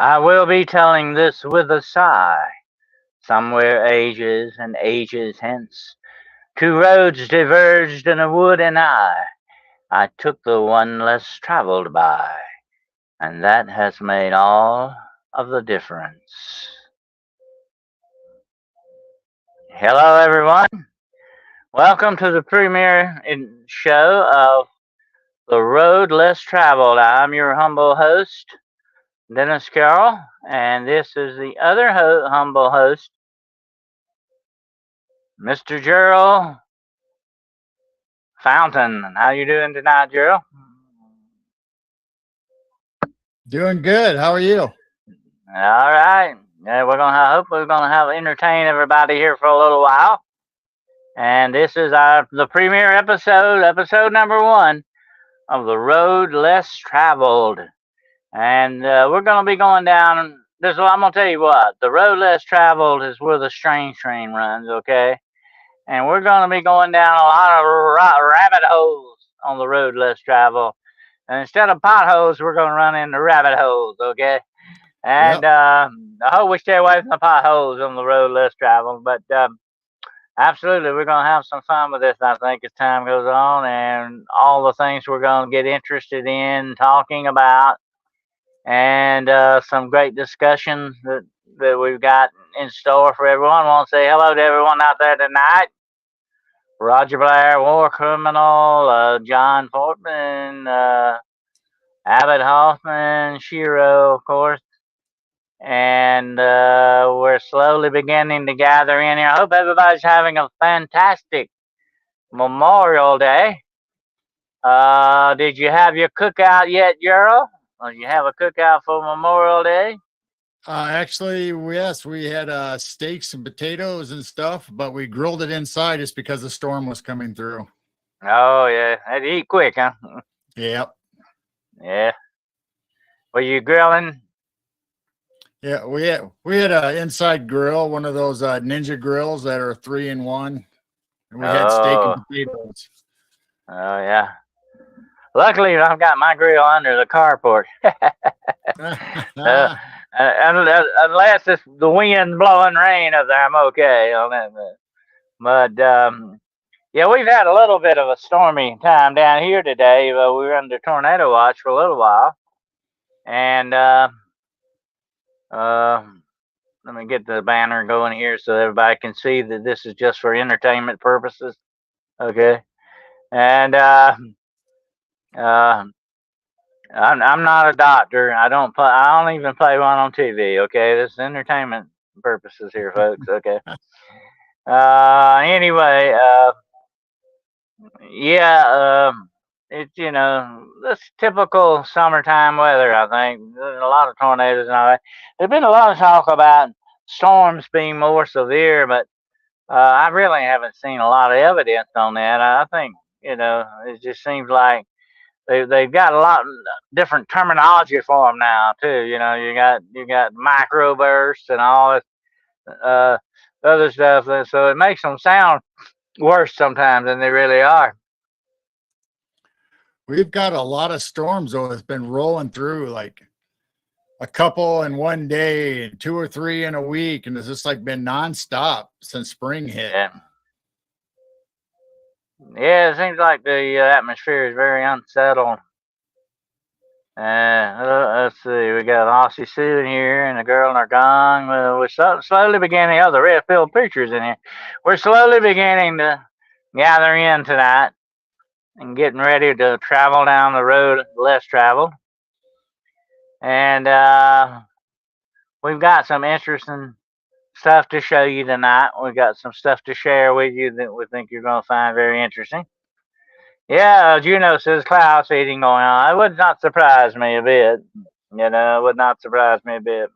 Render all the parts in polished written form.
I will be telling this with a sigh. Somewhere ages and ages hence, two roads diverged in a wood, and I took the one less traveled by, and that has made all of the difference. Hello, everyone. Welcome to the premiere show of The Road Less Traveled. I'm your humble host, Dennis Carroll, and this is the other humble host, Mr. Gerald Fountain. How you doing tonight, Gerald? Doing good. How are you? All right. Yeah, hope we're gonna have entertain everybody here for a little while. And this is the premiere episode number 1 of The Road Less Traveled. And we're gonna be going down this. I'm gonna tell you what. The road less traveled is where the strange train runs. Okay. And we're gonna be going down a lot of rabbit holes on the road less traveled. And instead of potholes, we're gonna run into rabbit holes. Okay. And Yep. I hope we stay away from the potholes on the road less traveled. But absolutely, we're going to have some fun with this, I think, as time goes on, and all the things we're going to get interested in talking about, and some great discussions that we've got in store for everyone. I want to say hello to everyone out there tonight. Roger Blair, War Criminal, John Fortman, Abbott Hoffman, Shiro, of course. And we're slowly beginning to gather in here. I hope everybody's having a fantastic Memorial Day. Did you have your cookout yet, Gerald? Or you have a cookout for Memorial Day? Actually, yes, we had steaks and potatoes and stuff, but we grilled it inside just because the storm was coming through. Oh yeah, had to eat quick, huh? Yep. Yeah. Were you grilling? Yeah, we had an inside grill, one of those ninja grills that are 3-in-1, and we had steak Oh, and potatoes. oh yeah. Luckily, I've got my grill under the carport. Unless it's the wind blowing rain up there, I'm okay on that. But yeah, we've had a little bit of a stormy time down here today. We were under tornado watch for a little while, and uh, let me get the banner going here so everybody can see that this is just for entertainment purposes. Okay, and uh, I'm not a doctor. I don't even play one on TV. Okay, this is entertainment purposes here, folks. Okay. Anyway, yeah, it's that's typical summertime weather. I think there's a lot of tornadoes and all that. There's been a lot of talk about storms being more severe, but I really haven't seen a lot of evidence on that. I think it just seems like they've got a lot of different terminology for them now too. You got microbursts and all this other stuff, and so it makes them sound worse sometimes than they really are. We've got a lot of storms though that's been rolling through, like a couple in one day and 2 or 3 in a week, and it's just like been nonstop since spring hit. Yeah. Yeah, it seems like the atmosphere is very unsettled. Let's see, we got Aussie Sue in here and a girl in her gong. We're slowly beginning. Oh, the red filled pictures in here. We're slowly beginning to gather in tonight and getting ready to travel down the road less traveled. And we've got some interesting stuff to show you tonight. We've got some stuff to share with you that we think you're going to find very interesting. Yeah, Juno says cloud seeding going on. It would not surprise me a bit. It would not surprise me a bit.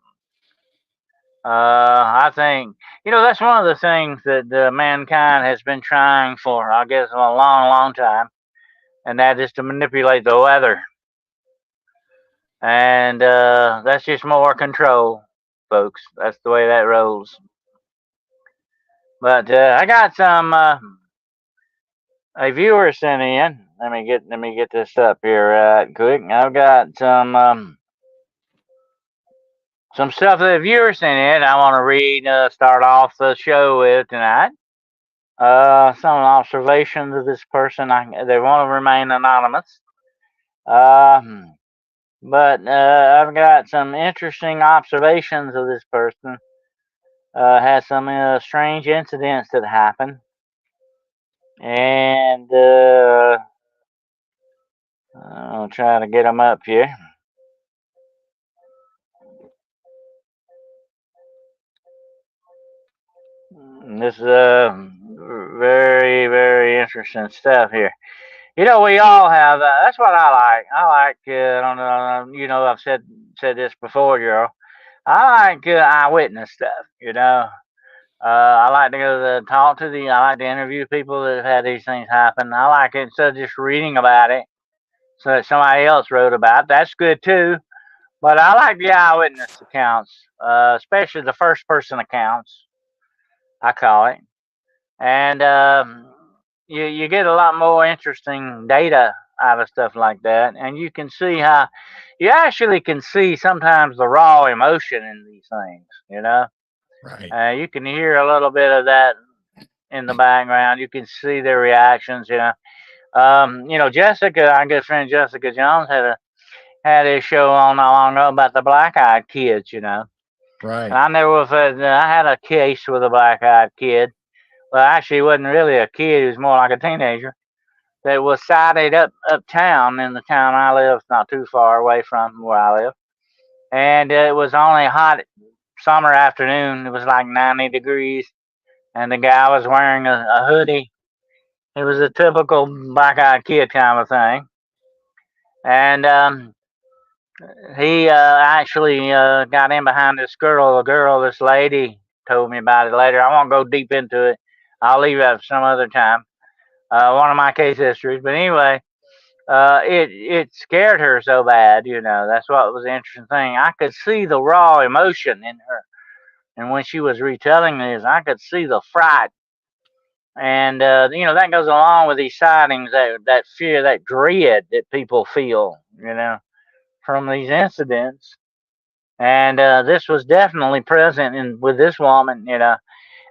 I think, that's one of the things that mankind has been trying for, I guess, a long, long time, and that is to manipulate the weather. And that's just more control, folks. That's the way that rolls. But I got some a viewer sent in. Let me get this up here right quick. I've got some some stuff that the viewers sent in. I want to read, start off the show with tonight. Some observations of this person. They want to remain anonymous. Uh, but I've got some interesting observations of this person. Had some strange incidents that happened. And I'll try to get them up here. This is very, very interesting stuff here. You know, we all have. That's what I like. I like. I don't know. You know, I've said this before, girl. I like eyewitness stuff. You know, I like to go to talk to the. I like to interview people that have had these things happen. I like it instead of just reading about it, so that somebody else wrote about it. That's good too. But I like the eyewitness accounts, especially the first person accounts. I call it, and you get a lot more interesting data out of stuff like that, and you can see how you actually can see sometimes the raw emotion in these things. You know, Right. you can hear a little bit of that in the background. You can see their reactions. You know, Jessica, our good friend Jessica Jones had a show on not long ago about the black-eyed kids. You know, and Right. I never have. I had a case with a black-eyed kid. Well, actually, he wasn't really a kid. He was more like a teenager that was sighted uptown in the town I live, not too far away from where I live. And it was only a hot summer afternoon. It was like 90 degrees, and the guy was wearing a hoodie. It was a typical black-eyed kid kind of thing. And he actually got in behind this girl. This lady told me about it later. I won't go deep into it. I'll leave that for some other time. One of my case histories. But anyway, it scared her so bad. You know, that's what was the interesting thing. I could see the raw emotion in her, and when she was retelling this, I could see the fright. And you know, that goes along with these sightings, that fear, that dread that people feel. You know, from these incidents. And this was definitely present in with this woman. You know,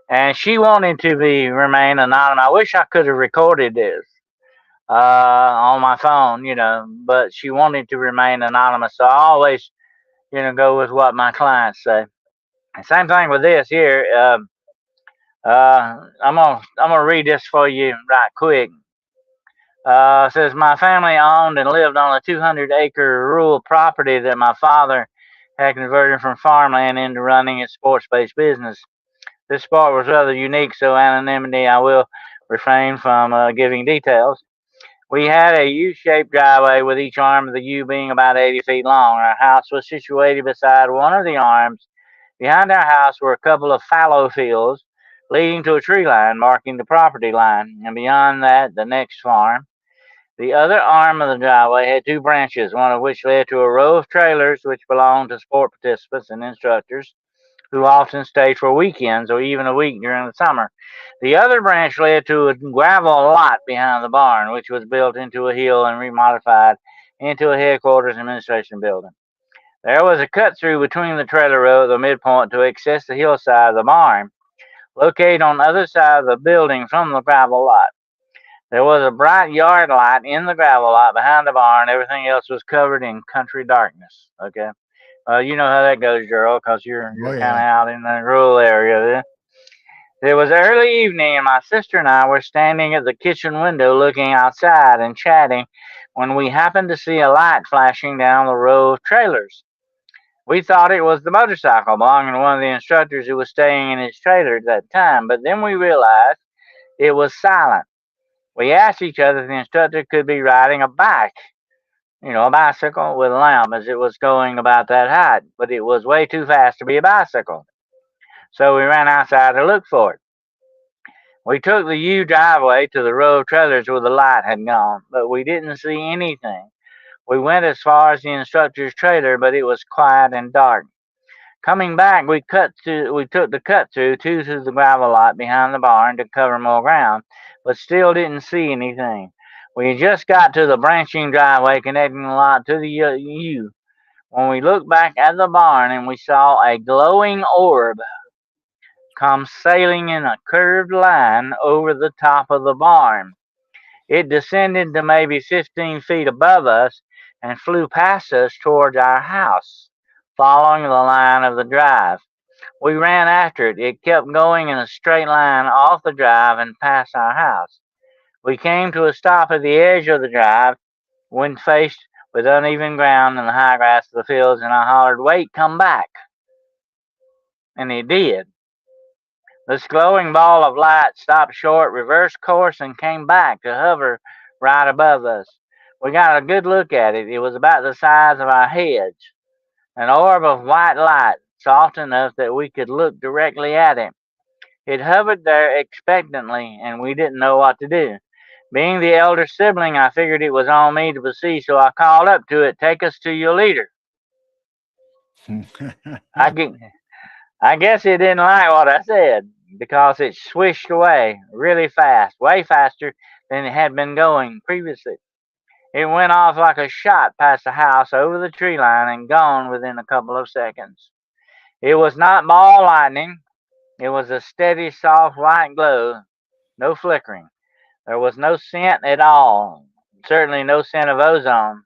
and she wanted to be remain anonymous. I wish I could have recorded this on my phone, you know, but she wanted to remain anonymous. So I always, you know, go with what my clients say. And same thing with this here. I'm gonna read this for you right quick. It says my family owned and lived on a 200-acre rural property that my father had converted from farmland into running a sports-based business. This sport was rather unique, so anonymity I will refrain from giving details. We had a U-shaped driveway with each arm of the U being about 80 feet long. Our house was situated beside one of the arms. Behind our house were a couple of fallow fields leading to a tree line marking the property line, and beyond that, the next farm. The other arm of the driveway had two branches, one of which led to a row of trailers which belonged to sport participants and instructors who often stayed for weekends or even a week during the summer. The other branch led to a gravel lot behind the barn, which was built into a hill and remodified into a headquarters administration building. There was a cut through between the trailer row at the midpoint to access the hillside of the barn, located on the other side of the building from the gravel lot. There was a bright yard light in the gravel lot behind the barn. Everything else was covered in country darkness. Okay. You know how that goes, Gerald, because Oh you're kind of yeah. out in the rural area. It was early evening, and my sister and I were standing at the kitchen window looking outside and chatting when we happened to see a light flashing down the row of trailers. We thought it was the motorcycle belonging to one of the instructors who was staying in his trailer at that time, but then we realized it was silent. We asked each other if the instructor could be riding a bike, you know, a bicycle with a lamp as it was going about that height, but it was way too fast to be a bicycle. So we ran outside to look for it. We took the U driveway to the row of trailers where the light had gone, but we didn't see anything. We went as far as the instructor's trailer, but it was quiet and dark. Coming back, we took the cut through to the gravel lot behind the barn to cover more ground, but still didn't see anything. We just got to the branching driveway connecting the lot to the U when we looked back at the barn and we saw a glowing orb come sailing in a curved line over the top of the barn. It descended to maybe 15 feet above us and flew past us towards our house, following the line of the drive. We ran after it. It kept going in a straight line off the drive and past our house. We came to a stop at the edge of the drive when faced with uneven ground and the high grass of the fields, and I hollered, "Wait, come back." And he did. This glowing ball of light stopped short, reversed course, and came back to hover right above us. We got a good look at it. It was about the size of our heads, an orb of white light, soft enough that we could look directly at it. It hovered there expectantly, and we didn't know what to do. Being the elder sibling, I figured it was on me to see, so I called up to it, "Take us to your leader." I, I guess it didn't like what I said because it swished away really fast, way faster than it had been going previously. It went off like a shot past the house, over the tree line, and gone within a couple of seconds. It was not ball lightning. It was a steady, soft white glow, no flickering. There was no scent at all, certainly no scent of ozone.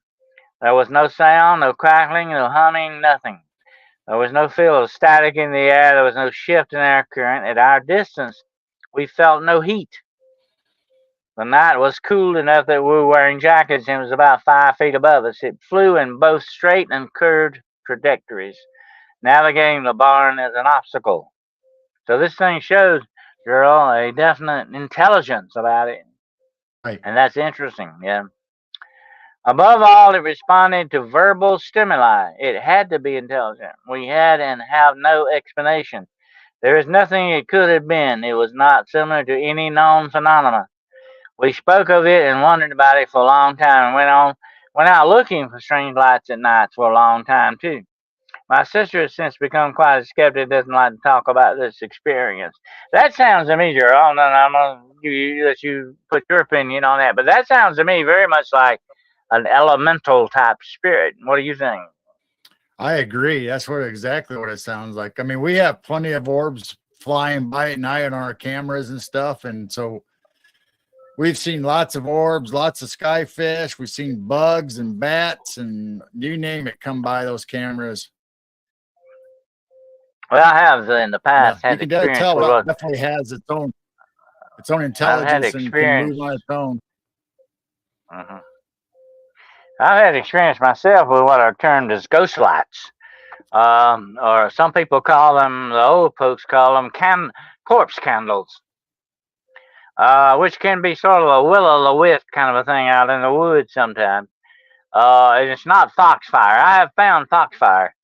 There was no sound, no crackling, no humming, nothing. There was no feel of static in the air. There was no shift in air current. At our distance, we felt no heat. The night was cool enough that we were wearing jackets and it was about 5 feet above us. It flew in both straight and curved trajectories, navigating the barn as an obstacle. So this thing shows, girl, a definite intelligence about it. Right. And that's interesting, yeah. Above all, it responded to verbal stimuli. It had to be intelligent. We had and have no explanation. There is nothing it could have been. It was not similar to any known phenomena. We spoke of it and wondered about it for a long time and went out looking for strange lights at nights for a long time too. My sister has since become quite a skeptic, doesn't like to talk about this experience. That sounds to me, Gerald, and I'm going to let you put your opinion on that, but that sounds to me very much like an elemental type spirit. What do you think? I agree. That's exactly what it sounds like. I mean, we have plenty of orbs flying by at night on our cameras and stuff, and so we've seen lots of orbs, lots of skyfish. We've seen bugs and bats and you name it come by those cameras. Well, I have in the past You had can experience tell with it what definitely has its own I've had intelligence and can experience. move on its own. Mhm. I've had experience myself with what are termed as ghost lights, or some people call them, the old folks call them corpse candles, which can be sort of a will-o'-the-wisp kind of a thing out in the woods sometimes. And it's not foxfire. I have found foxfire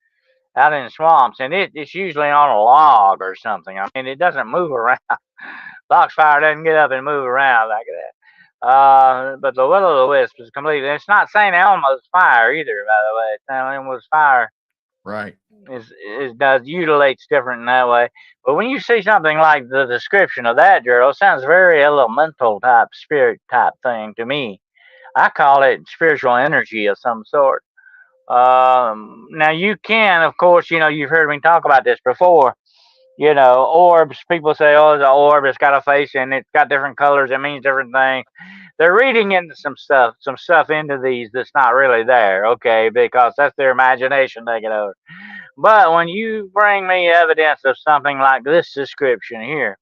out in the swamps, and it's usually on a log or something. I mean, it doesn't move around. Foxfire doesn't get up and move around like that. But the will-o'-the-wisp is completely. It's not St. Elmo's fire either, by the way. St. Elmo's fire Right. is does mutilates different in that way. But when you see something like the description of that, Gerald, it sounds very elemental type, spirit type thing to me. I call it spiritual energy of some sort. Now you can, of course, you've heard me talk about this before. Orbs. People say, "Oh, it's an orb. It's got a face and it's got different colors. It means different things." They're reading into some stuff into these that's not really there, okay? Because that's their imagination taking over. But when you bring me evidence of something like this description here,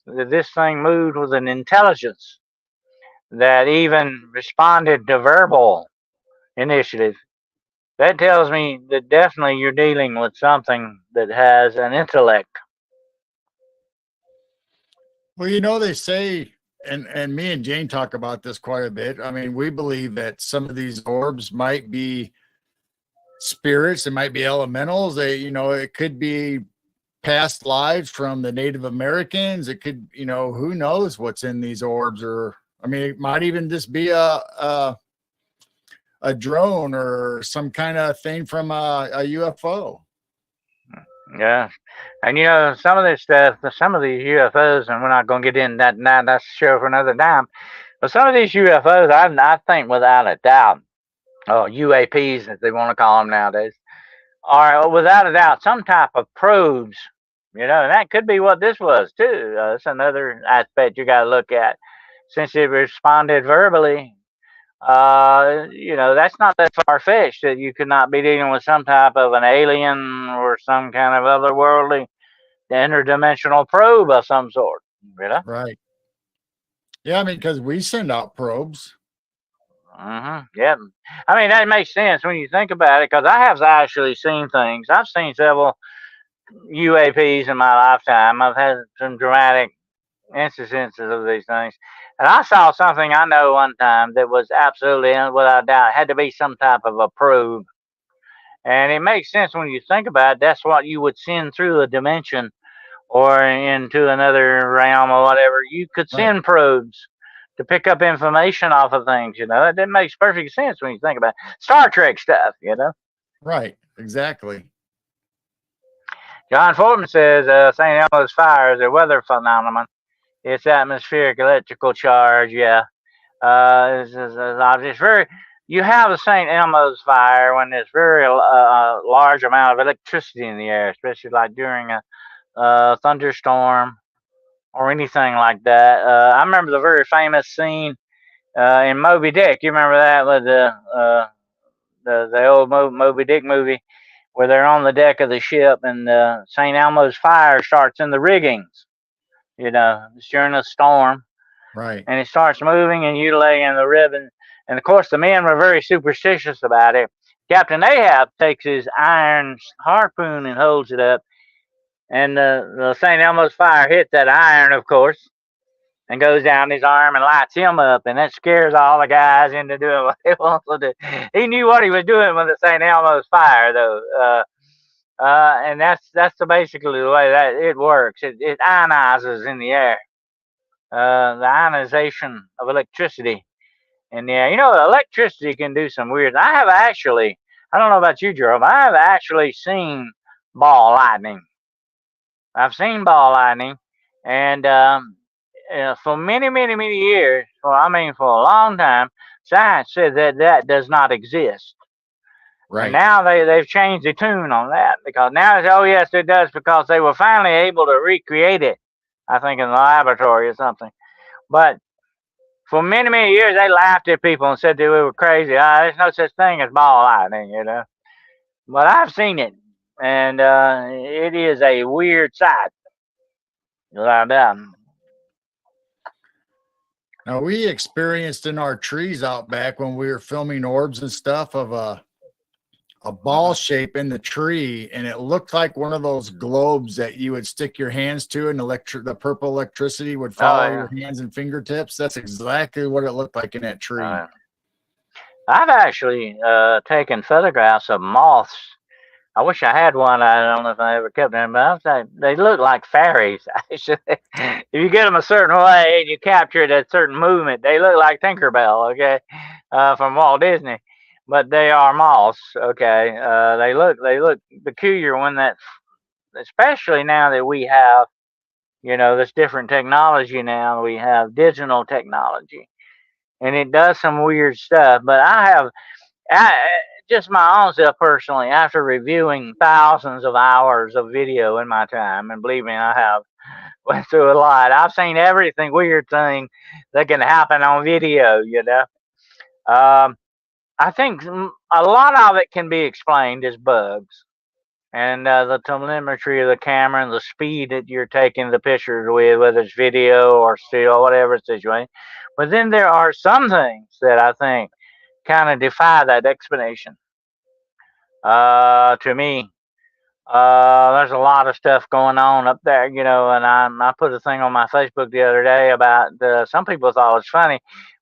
that this thing moved with an intelligence that even responded to verbal initiative, that tells me that definitely you're dealing with something that has an intellect. Well, they say, and me and Jane talk about this quite a bit. I mean, we believe that some of these orbs might be spirits, it might be elementals. It could be past lives from the Native Americans. It could, who knows what's in these orbs, or I mean, it might even just be a drone or some kind of thing from a UFO. Yeah. And some of this stuff, some of these UFOs, and we're not going to get into that now, that's a show for another time. But some of these UFOs, I think without a doubt, oh, UAPs, as they want to call them nowadays, are without a doubt some type of probes. And that could be what this was too. That's another aspect you got to look at. Since it responded verbally, that's not that far fetched that you could not be dealing with some type of an alien or some kind of otherworldly interdimensional probe of some sort. Right. Yeah, I mean, because we send out probes. Yeah. I mean, that makes sense when you think about it, because I have actually seen things. I've seen several UAPs in my lifetime. I've had some dramatic instances of these things. And I saw something I know one time that was absolutely, without doubt, had to be some type of a probe. And it makes sense when you think about it. That's what you would send through a dimension or into another realm or whatever. You could Right. send probes to pick up information off of things. That makes perfect sense when you think about it. Star Trek stuff. Right. Exactly. John Fortman says St. Elmo's fire is a weather phenomenon. It's atmospheric electrical charge. Yeah. It's very. You have the St. Elmo's fire when there's very large amount of electricity in the air, especially like during a thunderstorm or anything like that. I remember the very famous scene in Moby Dick. You remember that with the old Moby Dick movie where they're on the deck of the ship and St. Elmo's fire starts in the riggings. It's during a storm Right. and it starts moving and you lay in the ribbon. And of course, the men were very superstitious about it. Captain Ahab takes his iron harpoon and holds it up, and the St. Elmo's fire hits that iron, of course, and goes down his arm and lights him up, and that scares all the guys into doing what they want to do. He knew what he was doing with the St. Elmo's fire, though, and that's basically the way that it works. It ionizes in the air. The ionization of electricity in the air. Electricity can do some weird. I don't know about you, Jerome. I have actually seen ball lightning. I've seen ball lightning, and for many, many, many years, well, I mean, for a long time, science said that does not exist. And Right. now they've changed the tune on that because now it's, oh, yes, it does, because they were finally able to recreate it, I think, in the laboratory or something. But for many, many years, they laughed at people and said that we were crazy. There's no such thing as ball lightning. But I've seen it, and it is a weird sight. Without a doubt. Now we experienced in our trees out back when we were filming orbs and stuff of a ball shape in the tree, and it looked like one of those globes that you would stick your hands to, and the purple electricity would follow your hands and fingertips. That's exactly what it looked like in that tree. I've actually taken photographs of moths. I wish I had one. I don't know if I ever kept them, but they look like fairies. Actually, if you get them a certain way and you capture it at a certain movement, they look like Tinkerbell. Okay, from Walt Disney, but they are moths. Okay, they look peculiar when especially now that we have this different technology. Now we have digital technology, and it does some weird stuff. But I just my own self personally, after reviewing thousands of hours of video in my time, and believe me, I have went through a lot. I've seen everything weird thing that can happen on video. I think a lot of it can be explained as bugs. And the telemetry of the camera and the speed that you're taking the pictures with, whether it's video or still, whatever situation. But then there are some things that I think kind of defy that explanation. To me, there's a lot of stuff going on up there, and I put a thing on my Facebook the other day about some people thought it was funny,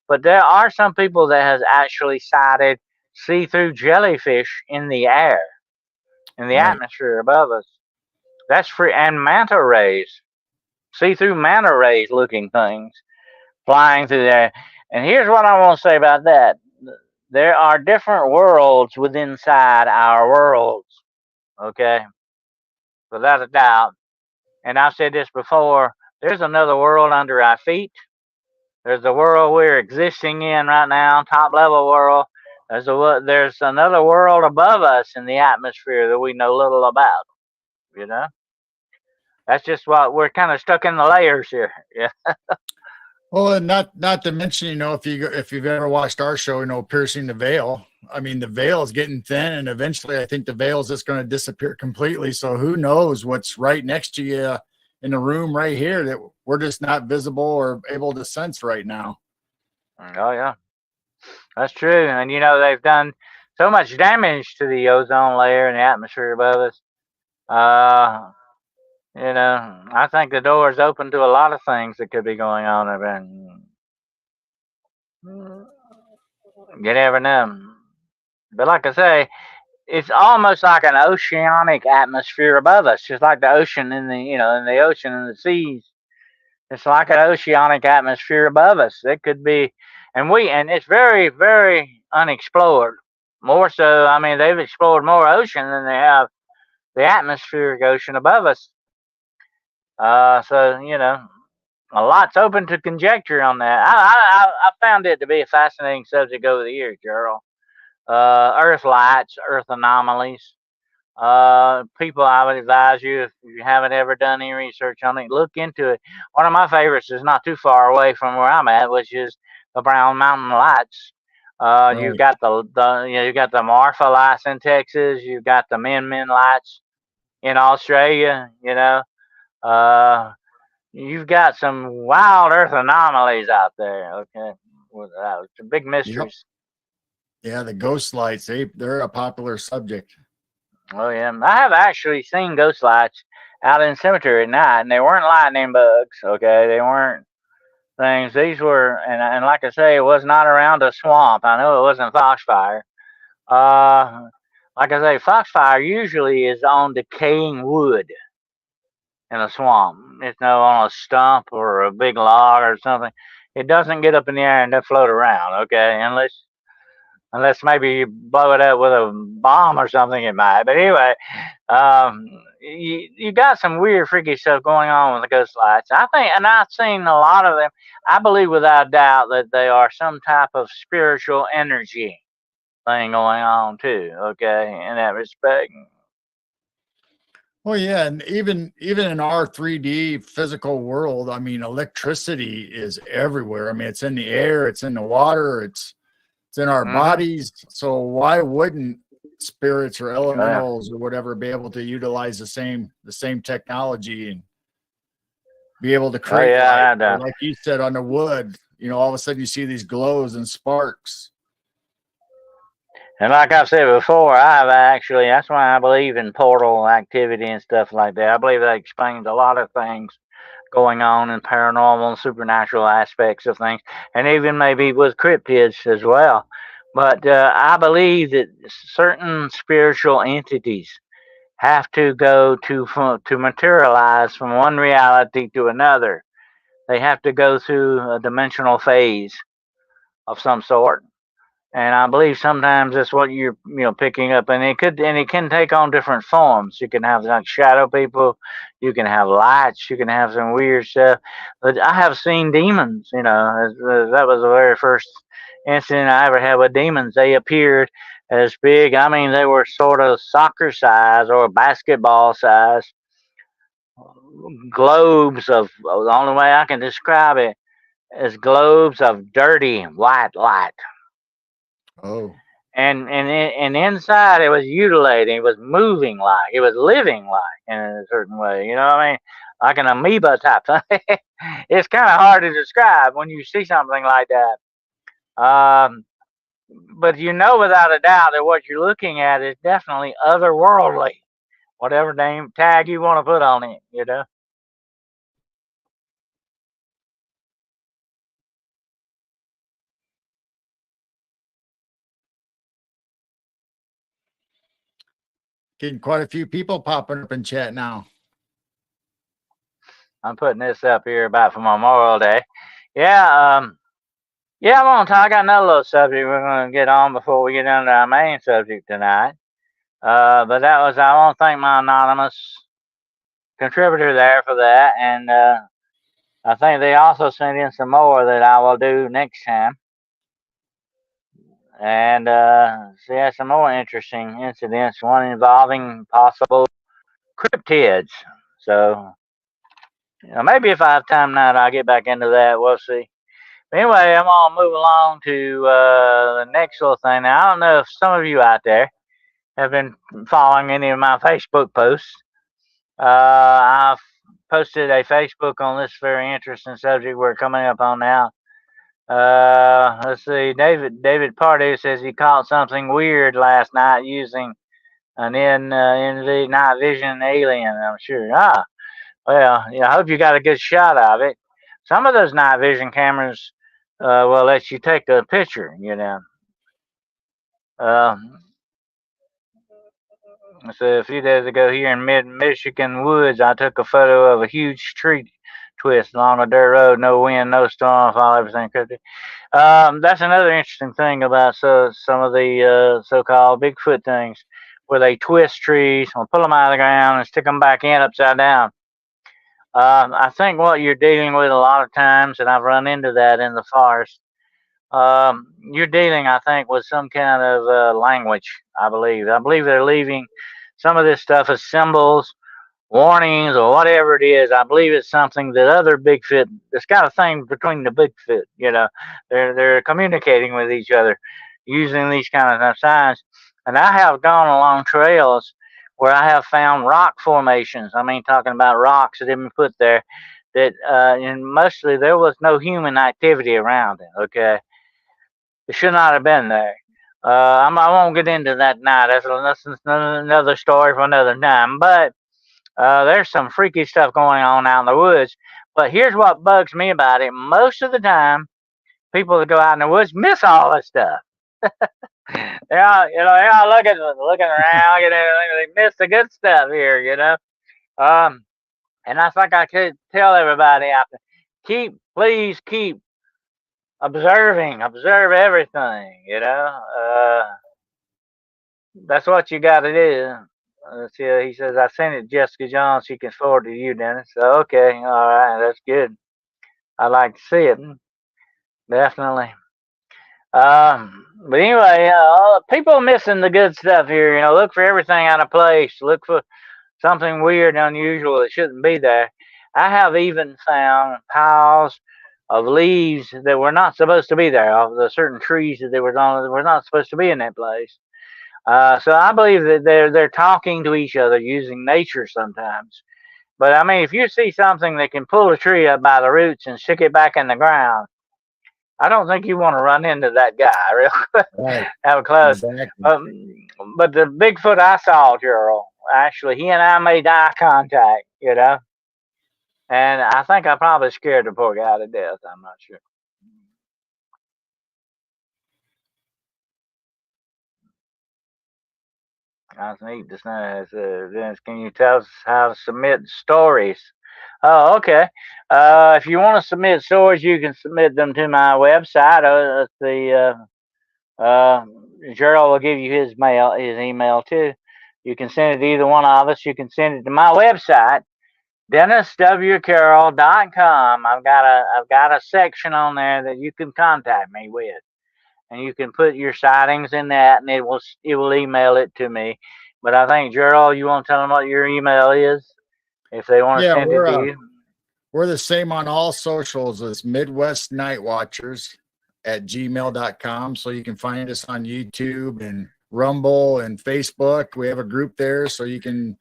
but there are some people that has actually sighted see-through jellyfish in the air, in the Right. atmosphere above us. That's free, and manta rays, see-through manta rays looking things flying through there. And here's what I want to say about that. There are different worlds within inside our worlds, okay? Without a doubt. And I've said this before, there's another world under our feet. There's the world we're existing in right now, top level world. There's another world above us in the atmosphere that we know little about. You know, that's just what we're kind of stuck in the layers here. Yeah. Well, and not to mention, if you've ever watched our show, piercing the veil. I mean, the veil is getting thin, and eventually, I think the veil is just going to disappear completely. So who knows what's right next to you in the room right here that we're just not visible or able to sense right now. Oh yeah, that's true. And they've done so much damage to the ozone layer and the atmosphere above us. Uh, I think the door is open to a lot of things that could be going on. You never know. But like I say, it's almost like an oceanic atmosphere above us, just like the ocean in the ocean and the seas. It's like an oceanic atmosphere above us. It could be, and it's very, very unexplored. More so, I mean, they've explored more ocean than they have the atmospheric ocean above us. So a lot's open to conjecture on that. I found it to be a fascinating subject over the years, Gerald. Earth lights, Earth anomalies. People, I would advise you, if you haven't ever done any research on it, look into it. One of my favorites is not too far away from where I'm at, which is the Brown Mountain Lights. You've Right. got you got the Marfa lights in Texas. You've got the Min lights in Australia. You've got some wild Earth anomalies out there. Okay, some big Yep. mysteries. Yeah, the ghost lights, they're a popular subject. Oh yeah, I have actually seen ghost lights out in the cemetery at night, and they weren't lightning bugs. Okay, they weren't things. These were, and like I say, it was not around a swamp. I know it wasn't foxfire. Uh, like I say, foxfire usually is on decaying wood in a swamp. It's no on a stump or a big log or something. It doesn't get up in the air and then float around. Okay, unless maybe you blow it up with a bomb or something, it might. But anyway, um, you got some weird, freaky stuff going on with the ghost lights. I think, and I've seen a lot of them. I believe without doubt that they are some type of spiritual energy thing going on too. Okay, in that respect. Well, yeah, and even in our 3D physical world, I mean, electricity is everywhere. I mean, it's in the air, it's in the water, it's in our Mm-hmm. bodies. So why wouldn't spirits or Oh yeah. elementals or whatever be able to utilize the same technology and be able to Oh create light? yeah. Or like you said on the wood, all of a sudden you see these glows and sparks. And like I said before, I've actually, that's why I believe in portal activity and stuff like that. I believe that explains a lot of things going on in paranormal and supernatural aspects of things, and even maybe with cryptids as well. But I believe that certain spiritual entities have to go to materialize from one reality to another. They have to go through a dimensional phase of some sort, and I believe sometimes that's what you're picking up, and it can take on different forms. You can have like shadow people, you can have lights, you can have some weird stuff. But I have seen demons. That was the very first incident I ever had with demons. They appeared as big. I mean, they were sort of soccer size or basketball size globes of. The only way I can describe it is globes of dirty white light, Oh, and inside it was mutilating, it was moving like, it was living like in a certain way. You know what I mean? Like an amoeba type thing. It's kind of hard to describe when you see something like that. Um, but without a doubt that what you're looking at is definitely otherworldly, whatever name tag you want to put on it. getting quite a few people popping up in chat now. I'm putting this up here about for Memorial Day. Yeah, yeah, I'm on time. I got another little subject we're going to get on before we get into our main subject tonight. But I want to thank my anonymous contributor there for that. And I think they also sent in some more that I will do next time. And she had some more interesting incidents, one involving possible cryptids. So, maybe if I have time tonight, I'll get back into that. We'll see. Anyway, I'm gonna move along to the next little thing. Now, I don't know if some of you out there have been following any of my Facebook posts. I've posted a Facebook on this very interesting subject we're coming up on now. Let's see. David Pardue says he caught something weird last night using an NV night vision alien. I'm sure. Well, yeah. I hope you got a good shot of it. Some of those night vision cameras will let you take a picture. Um, so a few days ago here in mid-Michigan woods, I took a photo of a huge tree twist along a dirt road. No wind, no storm, all everything could. That's another interesting thing about some of the so-called Bigfoot things, where they twist trees or pull them out of the ground and stick them back in upside down. I think what you're dealing with a lot of times, and I've run into that in the forest, you're dealing, I think, with some kind of language. I believe. I believe they're leaving some of this stuff as symbols, warnings, or whatever it is. I believe it's something that other Bigfoot. It's got a thing between the Bigfoot. They're communicating with each other using these kind of signs. And I have gone along trails where I have found rock formations. I mean, talking about rocks that have been put there that, and mostly there was no human activity around it. Okay, it should not have been there. I won't get into that now. That's another story for another time. But there's some freaky stuff going on out in the woods. But here's what bugs me about it. Most of the time, people that go out in the woods miss all this stuff. They're all looking around, they miss the good stuff here, Um, and I think I could tell everybody out there, please keep observe everything, that's what you got to do. See, he says, I sent it to Jessica Jones. She can forward it to you, Dennis. So, okay. All right. That's good. I'd like to see it. Definitely. But anyway, people missing the good stuff here. Look for everything out of place. Look for something weird and unusual that shouldn't be there. I have even found piles of leaves that were not supposed to be there, of the certain trees that they were on that were not supposed to be in that place. So I believe that they're talking to each other using nature sometimes. But I mean, if you see something that can pull a tree up by the roots and stick it back in the ground, I don't think you want to run into that guy real quick. Right. Have close. Exactly. But the Bigfoot I saw, Gerald, actually, he and I made eye contact, and I think I probably scared the poor guy to death. I'm not sure. That's neat to know. Dennis, can you tell us how to submit stories? Oh, okay. If you want to submit stories, you can submit them to my website. Gerald will give you his email too. You can send it to either one of us. You can send it to my website, DennisWCarroll.com. I've got a section on there that you can contact me with, and you can put your sightings in that, and it will email it to me. But I think, Gerald, you want to tell them what your email is if they want to Yeah, send it to you. We're the same on all socials as Midwest Night Watchers at gmail.com. So you can find us on YouTube and Rumble and Facebook. We have a group there, so you can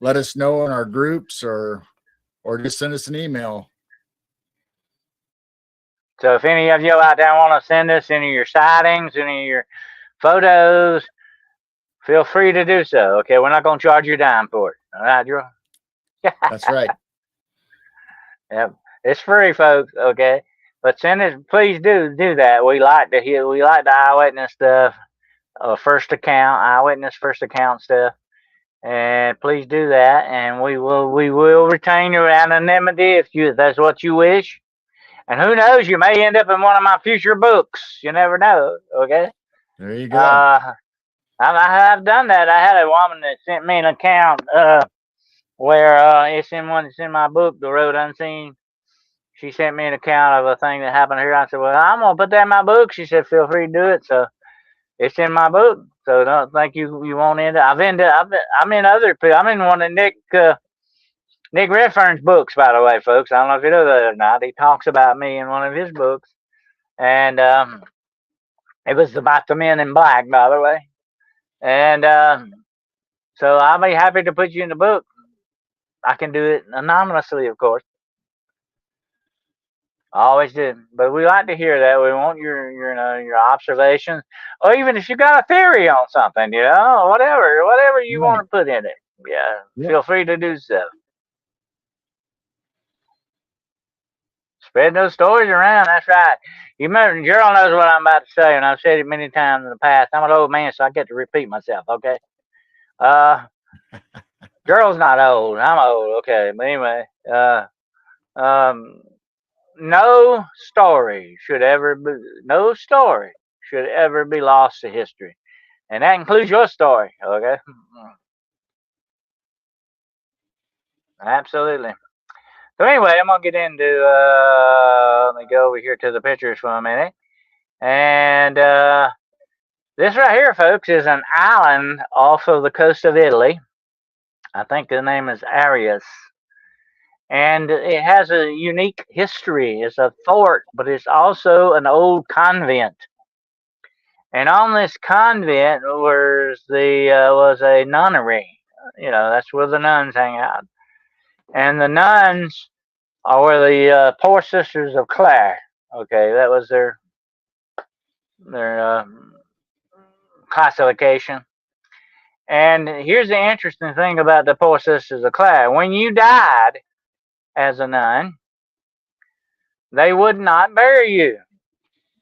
let us know in our groups or just send us an email. So if any of you out there want to send us any of your sightings, any of your photos, feel free to do so. Okay, we're not going to charge you a dime for it. All right, Drew? That's right. Yep, it's free, folks. Okay, but send it. Please do that. We like to hear. We like the eyewitness stuff, eyewitness first account stuff, and please do that. And we will retain your anonymity if that's what you wish. And who knows, you may end up in one of my future books. You never know. Okay. There you go. I have done that. I had a woman that sent me an account where it's in my book, The Road Unseen. She sent me an account of a thing that happened here. I said, well, I'm going to put that in my book. She said, feel free to do it. So It's in my book, so don't think you won't end up. I'm in other. I'm in one of Nick Redfern's books, by the way, folks. I don't know if you know that or not. He talks about me in one of his books, and it was about the Men in Black, by the way. And so I'll be happy to put you in the book. I can do it anonymously, of course. I always do, but we like to hear that. We want your observations, or even if you got a theory on something, whatever you Right. want to put in it. Yeah, Yeah. feel free to do so. Spread those stories around. That's right. You remember, Gerald knows what I'm about to say, and I've said it many times in the past. I'm an old man, so I get to repeat myself. Okay. Uh, Gerald's not old. I'm old. Okay. But anyway, um, no story should ever be no story should ever be lost to history, and that includes your story. Okay. Absolutely. So anyway, I'm gonna get into. Let me go over here to the pictures for a minute, and this right here, folks, is an island off of the coast of Italy. I think the name is Arius. And it has a unique history. It's a fort, but it's also an old convent. And on this convent was a nunnery. That's where the nuns hang out. And the nuns were the Poor Sisters of Clare. Okay, that was their classification. And here's the interesting thing about the Poor Sisters of Clare. When you died as a nun, they would not bury you.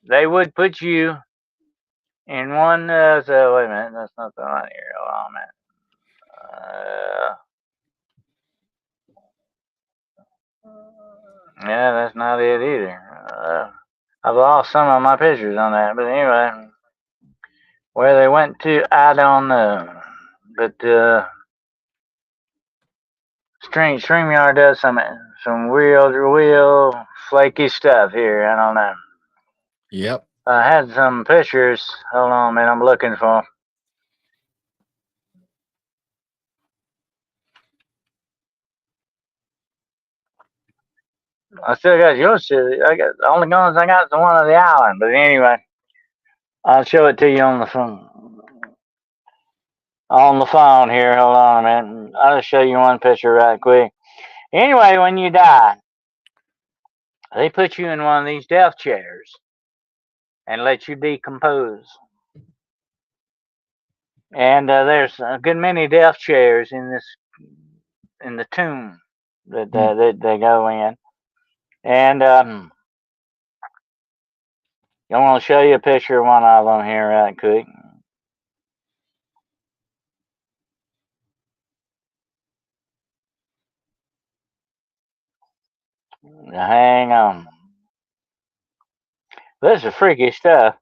They would put you in one. So wait a minute, that's not the one here. Hold on a minute. Yeah, that's not it either. I've lost some of my pictures on that, but anyway, where they went to, I don't know. But StreamYard does some real flaky stuff here. I don't know. Yep. I had some pictures. Hold on, man. I'm looking for 'em. I still got yours. I got the only guns I got is the one of the island. But anyway, I'll show it to you on the phone. On the phone here. Hold on a minute. I'll just show you one picture right quick. Anyway, when you die, they put you in one of these death chairs and let you decompose. And there's a good many death chairs in the tomb that they go in. And I want to show you a picture of one of them here right quick. Hang on. This is freaky stuff.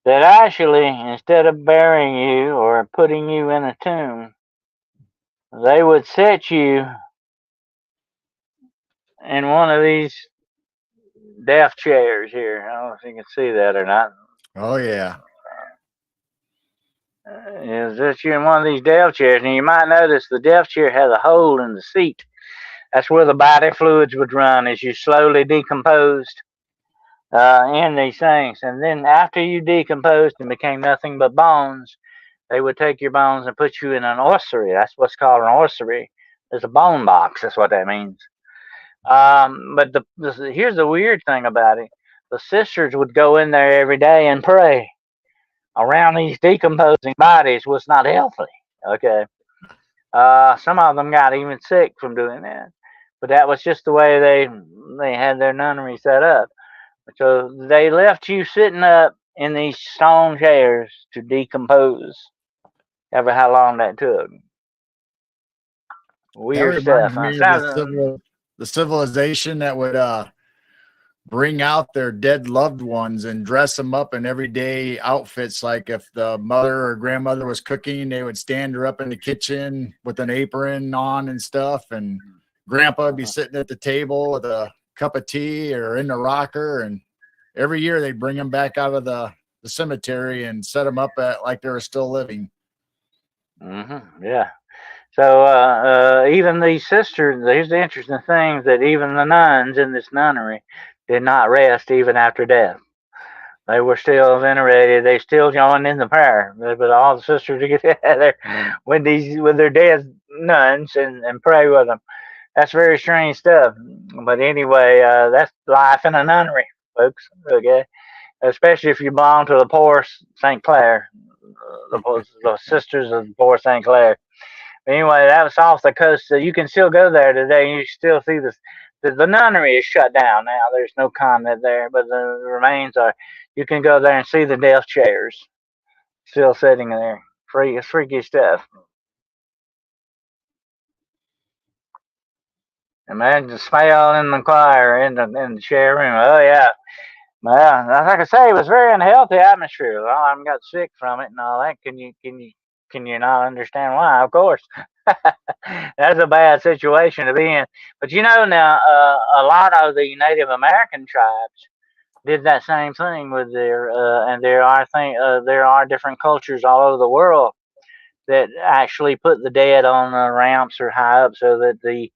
That actually, instead of burying you or putting you in a tomb, they would set you in one of these death chairs here. I don't know if you can see that or not. Oh yeah. Is that you in one of these death chairs? And you might notice the death chair has a hole in the seat. That's where the body fluids would run as you slowly decomposed in these things. And then after you decomposed and became nothing but bones, they would take your bones and put you in an ossuary. That's what's called an ossuary. It's a bone box. That's what that means. But here's the weird thing about it. The sisters would go in there every day and pray around these decomposing bodies was not healthy. Okay. Some of them got even sick from doing that. But that was just the way they had their nunnery set up. So they left you sitting up in these stone chairs to decompose. Ever how long that took. That Weird reminds stuff. Huh? me of the civilization that would bring out their dead loved ones and dress them up in everyday outfits. Like if the mother or grandmother was cooking, they would stand her up in the kitchen with an apron on and stuff. And grandpa would be sitting at the table with a cup of tea or in the rocker. And every year they'd bring them back out of the the cemetery and set them up like they were still living. Yeah. So even these sisters, here's the interesting things that even the nuns in this nunnery did not rest even after death. They were still venerated. They still joined in the prayer. But all the sisters would get together with their dead nuns and pray with them. That's very strange stuff. But anyway, that's life in a nunnery, folks. Okay, especially if you belong to the poor St. Clair, the sisters of the poor St. Clair. Anyway, that was off the coast. So you can still go there today. And you still see this. The nunnery is shut down now. There's no convent there, but the remains are. You can go there and see the death chairs still sitting there. Freaky stuff. Imagine the smell in the choir in the chair room. Oh yeah. Well, like I say, it was very unhealthy atmosphere. A lot of them got sick from it and all that. Can you not understand why? Of course, that's a bad situation to be in. But now, a lot of the Native American tribes did that same thing with and there are different cultures all over the world that actually put the dead on ramps or high up so that the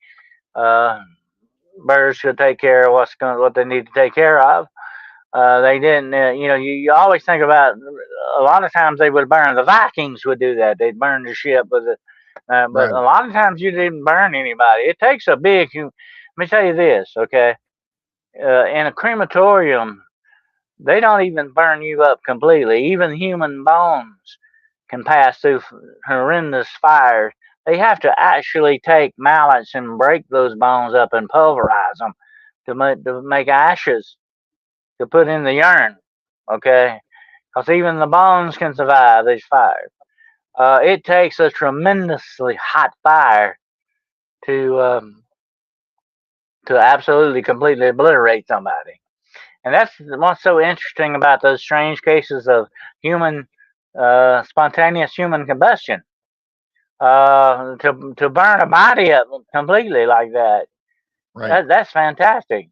uh, birds could take care of what they need to take care of. They didn't, you always think about a lot of times they would burn. The Vikings would do that. They'd burn the ship with it. But Right. a lot of times you didn't burn anybody. It takes a big, let me tell you this, okay? In a crematorium, they don't even burn you up completely. Even human bones can pass through horrendous fires. They have to actually take mallets and break those bones up and pulverize them to make ashes to put in the urn, okay? Because even the bones can survive these fires. It takes a tremendously hot fire to absolutely completely obliterate somebody, and that's what's so interesting about those strange cases of human spontaneous human combustion. To burn a body up completely like that, Right. that's fantastic.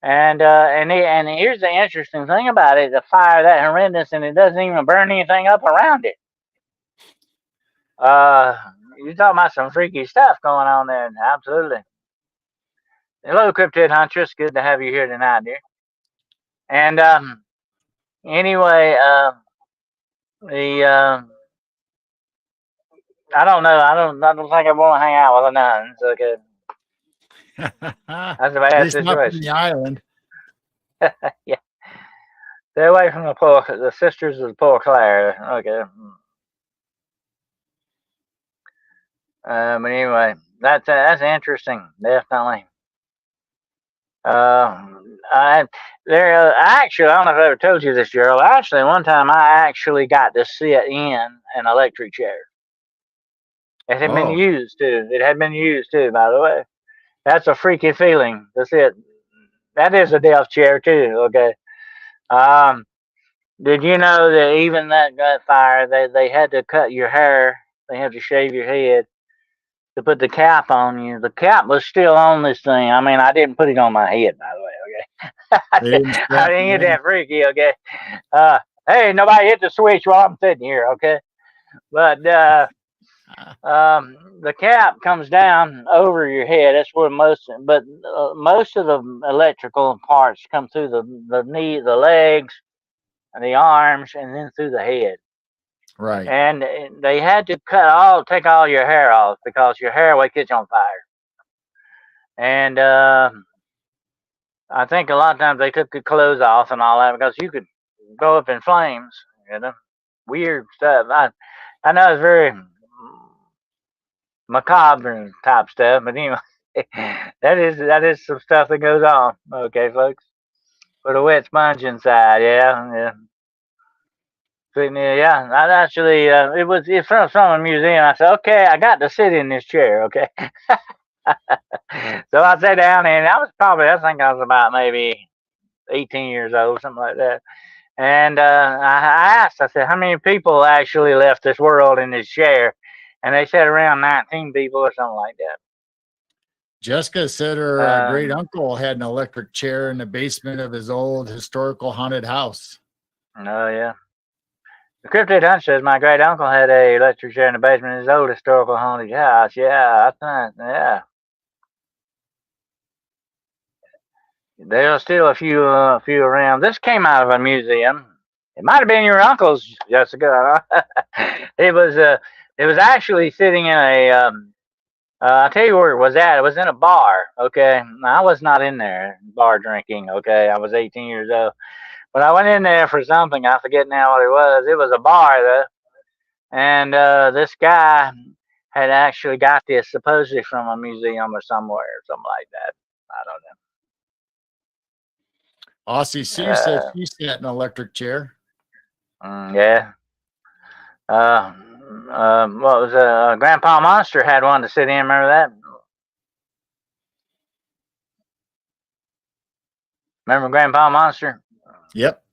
And here's the interesting thing about it: the fire that horrendous, and it doesn't even burn anything up around it. Uh, you're talking about some freaky stuff going on there. Absolutely. Hello, Cryptid Huntress. Good to have you here tonight, dear. And anyway, the I don't know. I don't think I want to hang out with the nuns. Okay, that's a At bad least not from situation. the island. Yeah, stay away from the sisters of the poor Claire. Okay. But anyway, that's interesting. Definitely. Uh, I actually, I don't know if I ever told you this, Gerald. Actually, one time I actually got to sit in an electric chair. It had been Oh, used too. It had been used too, by the way. That's a freaky feeling. That's it. That is a death chair too. Okay. Um, did you know that even that fire, they had to cut your hair. They had to shave your head to put the cap on you. The cap was still on this thing. I mean, I didn't put it on my head, by the way. Okay. they didn't I strap didn't you get in. that freaky. Okay. Uh, hey, nobody hit the switch while I'm sitting here. Okay. But the cap comes down over your head. That's where most of the electrical parts come through the knee, the legs, and the arms, and then through the head. Right. And they had to take all your hair off because your hair would catch on fire. And I think a lot of times they took the clothes off and all that because you could go up in flames. You know, weird stuff. I know it's very macabre type stuff, but anyway, that is some stuff that goes on. Okay, folks, put a wet sponge inside. Yeah, yeah. Sitting there, yeah. I actually, it's from a museum. I said, okay, I got to sit in this chair. Okay, so I sat down and I think I was about maybe 18 years old, something like that. And I asked, I said, how many people actually left this world in this chair? And they said around 19 people or something like Jessica said that. her great uncle had an electric chair in the basement of his old historical haunted house. Oh yeah. The cryptid hunter says my great uncle had a electric chair in the basement of his old historical haunted house. Yeah, I think, yeah. There are still a few around. This came out of a museum. It might have been your uncle's, Jessica. it was actually sitting in a I'll tell you where it was at. It was in a bar. Okay, now, I was not in there bar drinking. Okay, I was 18 years old, but I went in there for something. I forget now what it was. It was a bar though, and this guy had actually got this supposedly from a museum or somewhere, or something like that. I don't Aussie know. C says she sat in an electric chair. Yeah. What was Grandpa Monster had one to sit in. Remember that? Remember Grandpa Monster? Yep.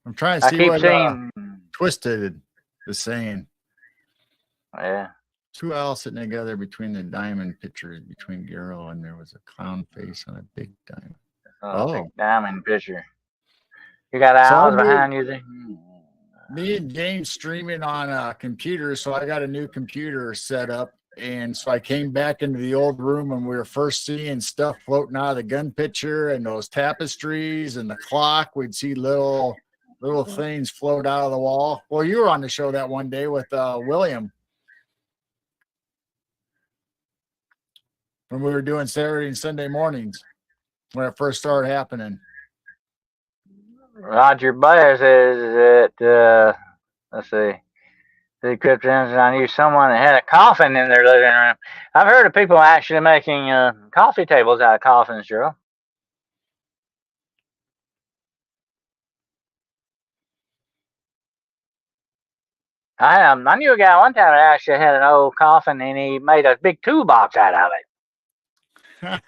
I'm trying to I see keep what seeing. Twisted is saying. Yeah. Two owls sitting together between the diamond pictures between Garo, and there was a clown face on a big diamond. Big diamond picture. You got owls behind you there? Me and James streaming on a computer, so I got a new computer set up. And so I came back into the old room and we were first seeing stuff floating out of the gun picture and those tapestries and the clock. We'd see little things float out of the wall. Well, you were on the show that one day with William when we were doing Saturday and Sunday mornings when it first started happening. Roger Blair says that, let's see. The cryptids, I knew someone that had a coffin in their living room. I've heard of people actually making coffee tables out of coffins, Joe. I knew a guy one time that actually had an old coffin and he made a big toolbox out of it.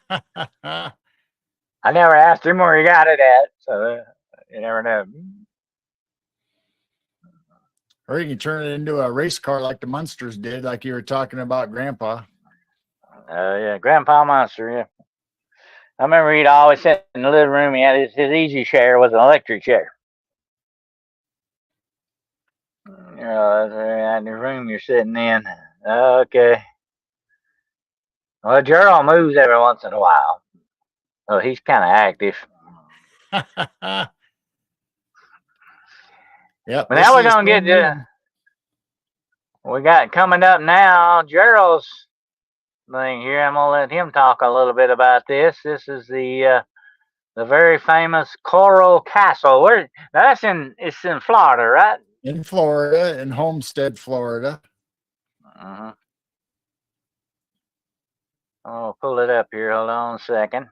I never asked him where he got it at, so you never know. Or you can turn it into a race car like the Munsters did, like you were talking about, Grandpa. Yeah, Grandpa Monster, yeah. I remember he'd always sit in the living room. He had his easy chair was an electric chair. You know, in the room you're sitting in. Okay. Well, Gerald moves every once in a while. Oh, he's kind of active. Yep. But now we're going to get we got coming up now Gerald's thing here. I'm going to let him talk a little bit about this. This is the very famous Coral Castle. It's in Florida, right? In Florida, in Homestead, Florida. Uh-huh. I'll pull it up here. Hold on a second.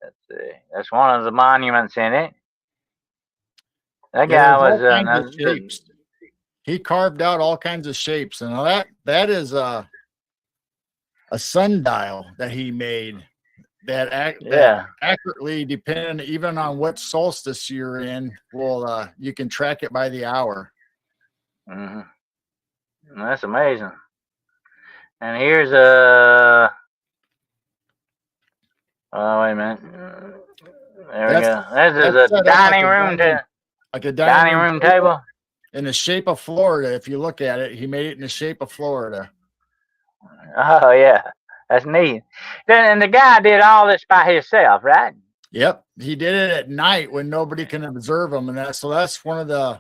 Let's see. That's one of the monuments in it. That guy was shapes. He carved out all kinds of shapes, and that is a sundial that he made. That accurately, depending even on what solstice you're in, you can track it by the hour. Mm-hmm. That's amazing. And here's wait a minute. There we go. This is a dining room like a dining room table in the shape of Florida. If you look at it, he made it in the shape of Florida. Oh yeah, that's neat. And the guy did all this by himself, right? Yep, he did it at night when nobody can observe him, and that's one of the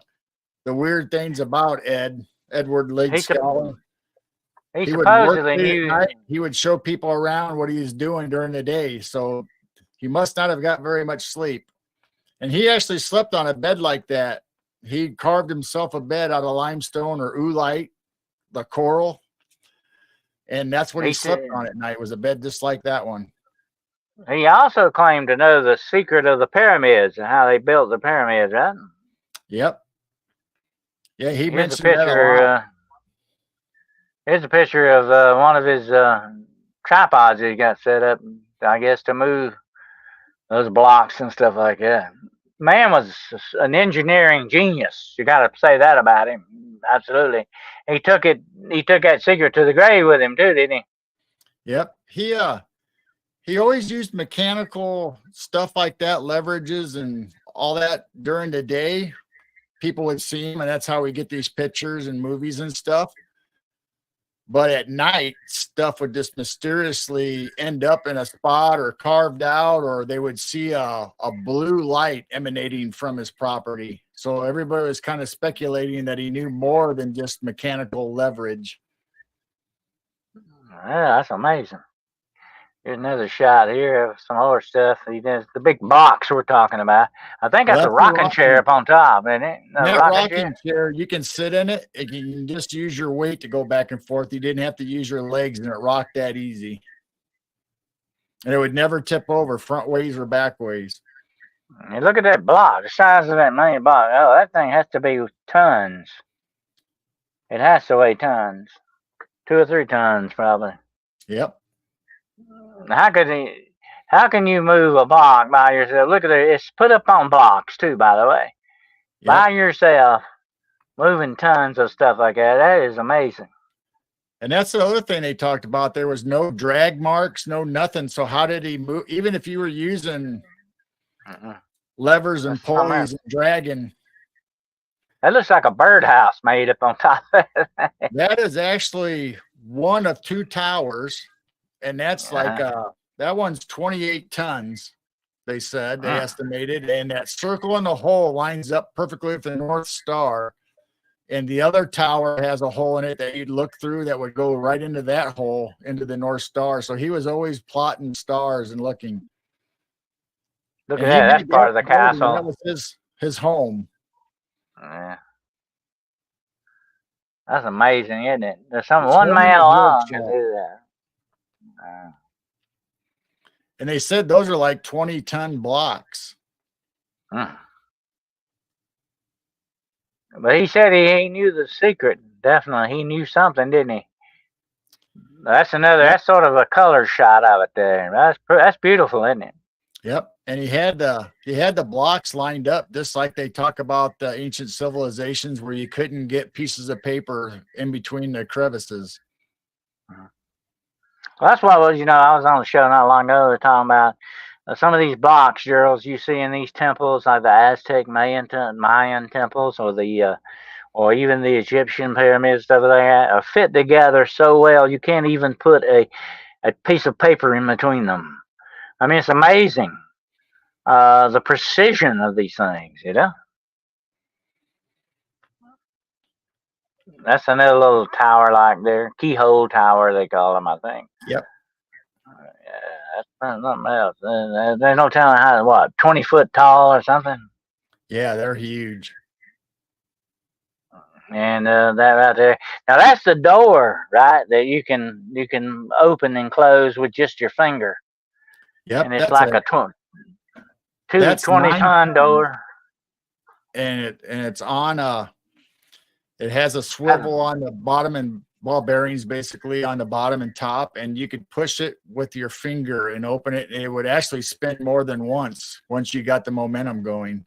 weird things about Edward Ligg-Scollin. He supposedly knew. He would show people around what he was doing during the day, so he must not have got very much sleep. And he actually slept on a bed like that. He carved himself a bed out of limestone or oolite, the coral, and that's what he slept on at night, was a bed just like that one. He also claimed to know the secret of the pyramids and how they built the pyramids, right? Yep. Yeah, he mentioned that a lot. Here's a picture of one of his tripods he got set up, I guess, to move those blocks and stuff like that. Man was an engineering genius. You got to say that about him. Absolutely. He took that secret to the grave with him too, didn't he? Yep. he always used mechanical stuff like that, leverages and all that during the day. People would see him, and that's how we get these pictures and movies and stuff. But at night, stuff would just mysteriously end up in a spot or carved out, or they would see a blue light emanating from his property. So everybody was kind of speculating that he knew more than just mechanical leverage. Yeah, that's amazing. Here's another shot here of some more stuff. He does the big box we're talking about. I think Well, that's a that's the rocking chair up on top, isn't it? No, that rocking rocking chair. chair, you can sit in it. You can just use your weight to go back and forth. You didn't have to use your legs, and it rocked that easy. And it would never tip over front ways or back ways. And look at that block, the size of that main block. Oh, that thing has to be tons. It has to weigh tons, 2 or 3 tons probably. Yep. How could he? How can you move a block by yourself? Look at it; it's put up on blocks too, by the way. By Yep. yourself, moving tons of stuff like that. That is amazing. And that's the other thing they talked about. There was no drag marks, no nothing. So how did he move? Even if you were using levers and That's something pulleys else. and dragging, That looks like a birdhouse made up on top of it. that is actually one of 2 towers. And that's like that one's 28 tons, they said, they estimated. And that circle in the hole lines up perfectly with the North Star. And the other tower has a hole in it that you'd look through that would go right into that hole, into the North Star. So he was always plotting stars and looking. Look And at he that. That's made part of the that building. That castle. was his home. Yeah. That's amazing, isn't it? There's His one home and man his alone can workshop. do that. And they said those are like 20-ton blocks. But he said he knew the secret. Definitely, he knew something, didn't he? That's another. Yep. That's sort of a color shot of it there. That's beautiful, isn't it? Yep. And he had the blocks lined up just like they talk about the ancient civilizations where you couldn't get pieces of paper in between the crevices. Well, that's what was. I was on the show not long ago. They're talking about some of these blocks, Gerald, you see in these temples, like the Aztec Mayan temples, or even the Egyptian pyramids, stuff like that, are fit together so well you can't even put a piece of paper in between them. I mean, it's amazing the precision of these things. That's another little tower like there, keyhole tower they call them, I think. Yep. Yeah, that's nothing else. There's no telling how 20 foot tall or something. Yeah, they're huge. And that right there. Now that's the door, right? That you can open and close with just your finger. Yep. And it's like a 20-ton door. And it's on it has a swivel on the bottom and ball bearings basically on the bottom and top, and you could push it with your finger and open it, and it would actually spin more than once you got the momentum going.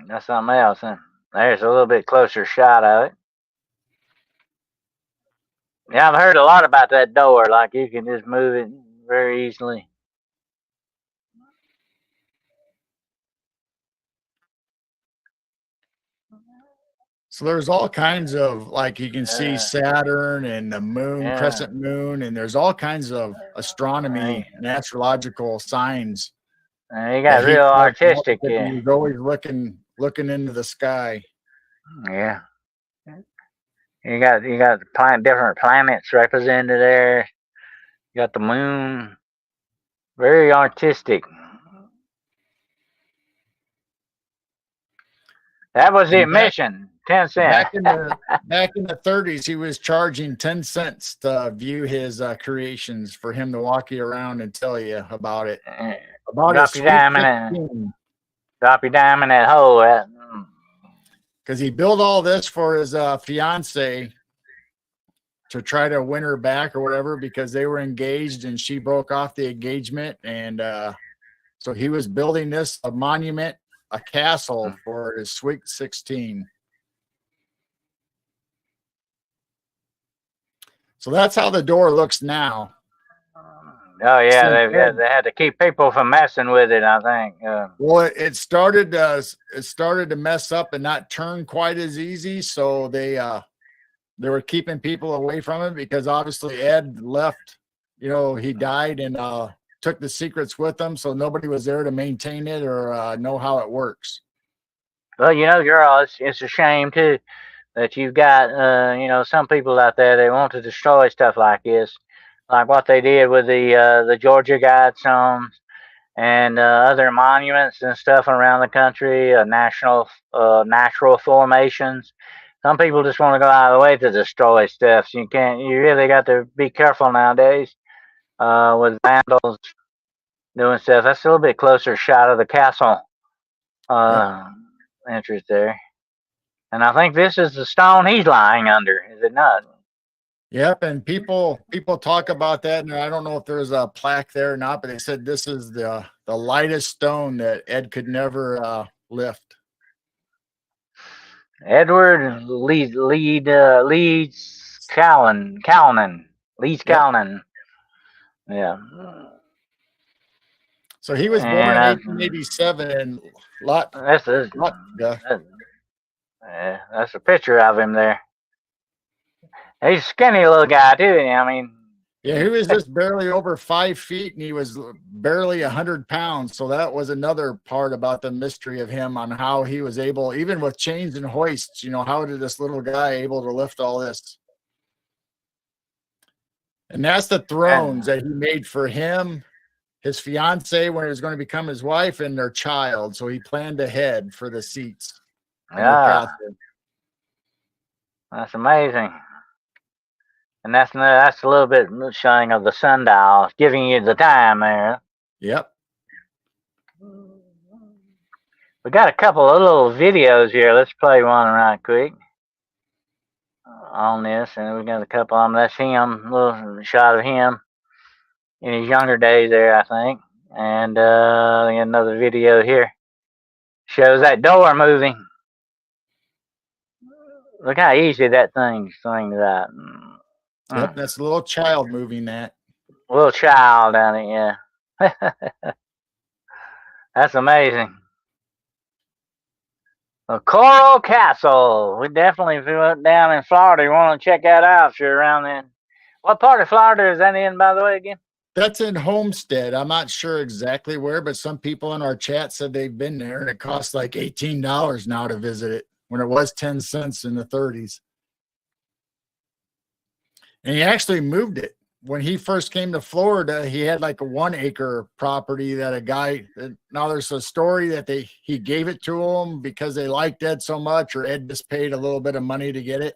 That's something else. Huh? There's a little bit closer shot of it. Yeah, I've heard a lot about that door. Like you can just move it very easily. So there's all kinds of, like, you can see Saturn and the moon, crescent moon, and there's all kinds of astronomy and astrological signs. You got real artistic. Yeah. He's always looking into the sky. Yeah. You got different planets represented there. You got the moon. Very artistic. That was the admission, 10 cents. Back in the 30s, he was charging 10 cents to view his creations, for him to walk you around and tell you about it. Drop your dime in that hole. Because he built all this for his fiance to try to win her back or whatever, because they were engaged and she broke off the engagement. And so he was building this, a monument, a castle for his Sweet 16. So that's how the door looks now. Oh yeah, Since then. they had to keep people from messing with it. I think. Well, it started to mess up and not turn quite as easy, so they were keeping people away from it because obviously Ed left. You know, he died and took the secrets with him, so nobody was there to maintain it or know how it works. Well, girl, it's a shame too that you've got some people out there they want to destroy stuff like this, like what they did with the Georgia Guidestones and other monuments and stuff around the country, national natural formations. Some people just want to go out of the way to destroy stuff. So you can't. You really got to be careful nowadays with vandals doing stuff. That's a little bit closer shot of the castle Yep. uh, entrance there. And I think this is the stone he's lying under, is it not? Yep, and people talk about that, and I don't know if there's a plaque there or not, but they said this is the lightest stone that Ed could never lift. Edward Leeds Leeds Yep. Callan. Yeah. So he was born And in 1887, and that's a, lot, yeah, that, yeah, that's a picture of him there. He's a skinny little guy too. I mean, yeah, he was just barely over 5 feet, and he was barely 100 pounds. So that was another part about the mystery of him on how he was able, even with chains and hoists. You know, how did this little guy able to lift all this? And that's the and thrones that he made for him, his fiance when he was going to become his wife, and their child. So he planned ahead for the seats in their yeah, castle. that's amazing. And that's a little bit showing of the sundial, giving you the time there. Yep. We got a couple of little videos here. Let's play one right quick on this, and we got a couple of them. That's him, a little shot of him in his younger days there, I think. And another video here shows that door moving. Look how easy that thing swings out. Yep. That's a little child moving that. Little child down it, yeah. That's amazing. The Coral Castle. We definitely, if you went down in Florida, you want to check that out if you're around then. What part of Florida is that in, by the way, again? That's in Homestead. I'm not sure exactly where, but some people in our chat said they've been there, and it costs like $18 now to visit it when it was 10 cents in the 30s. And he actually moved it. When he first came to Florida, he had like a 1 acre property that a guy. Now there's a story that he gave it to him because they liked Ed so much, or Ed just paid a little bit of money to get it.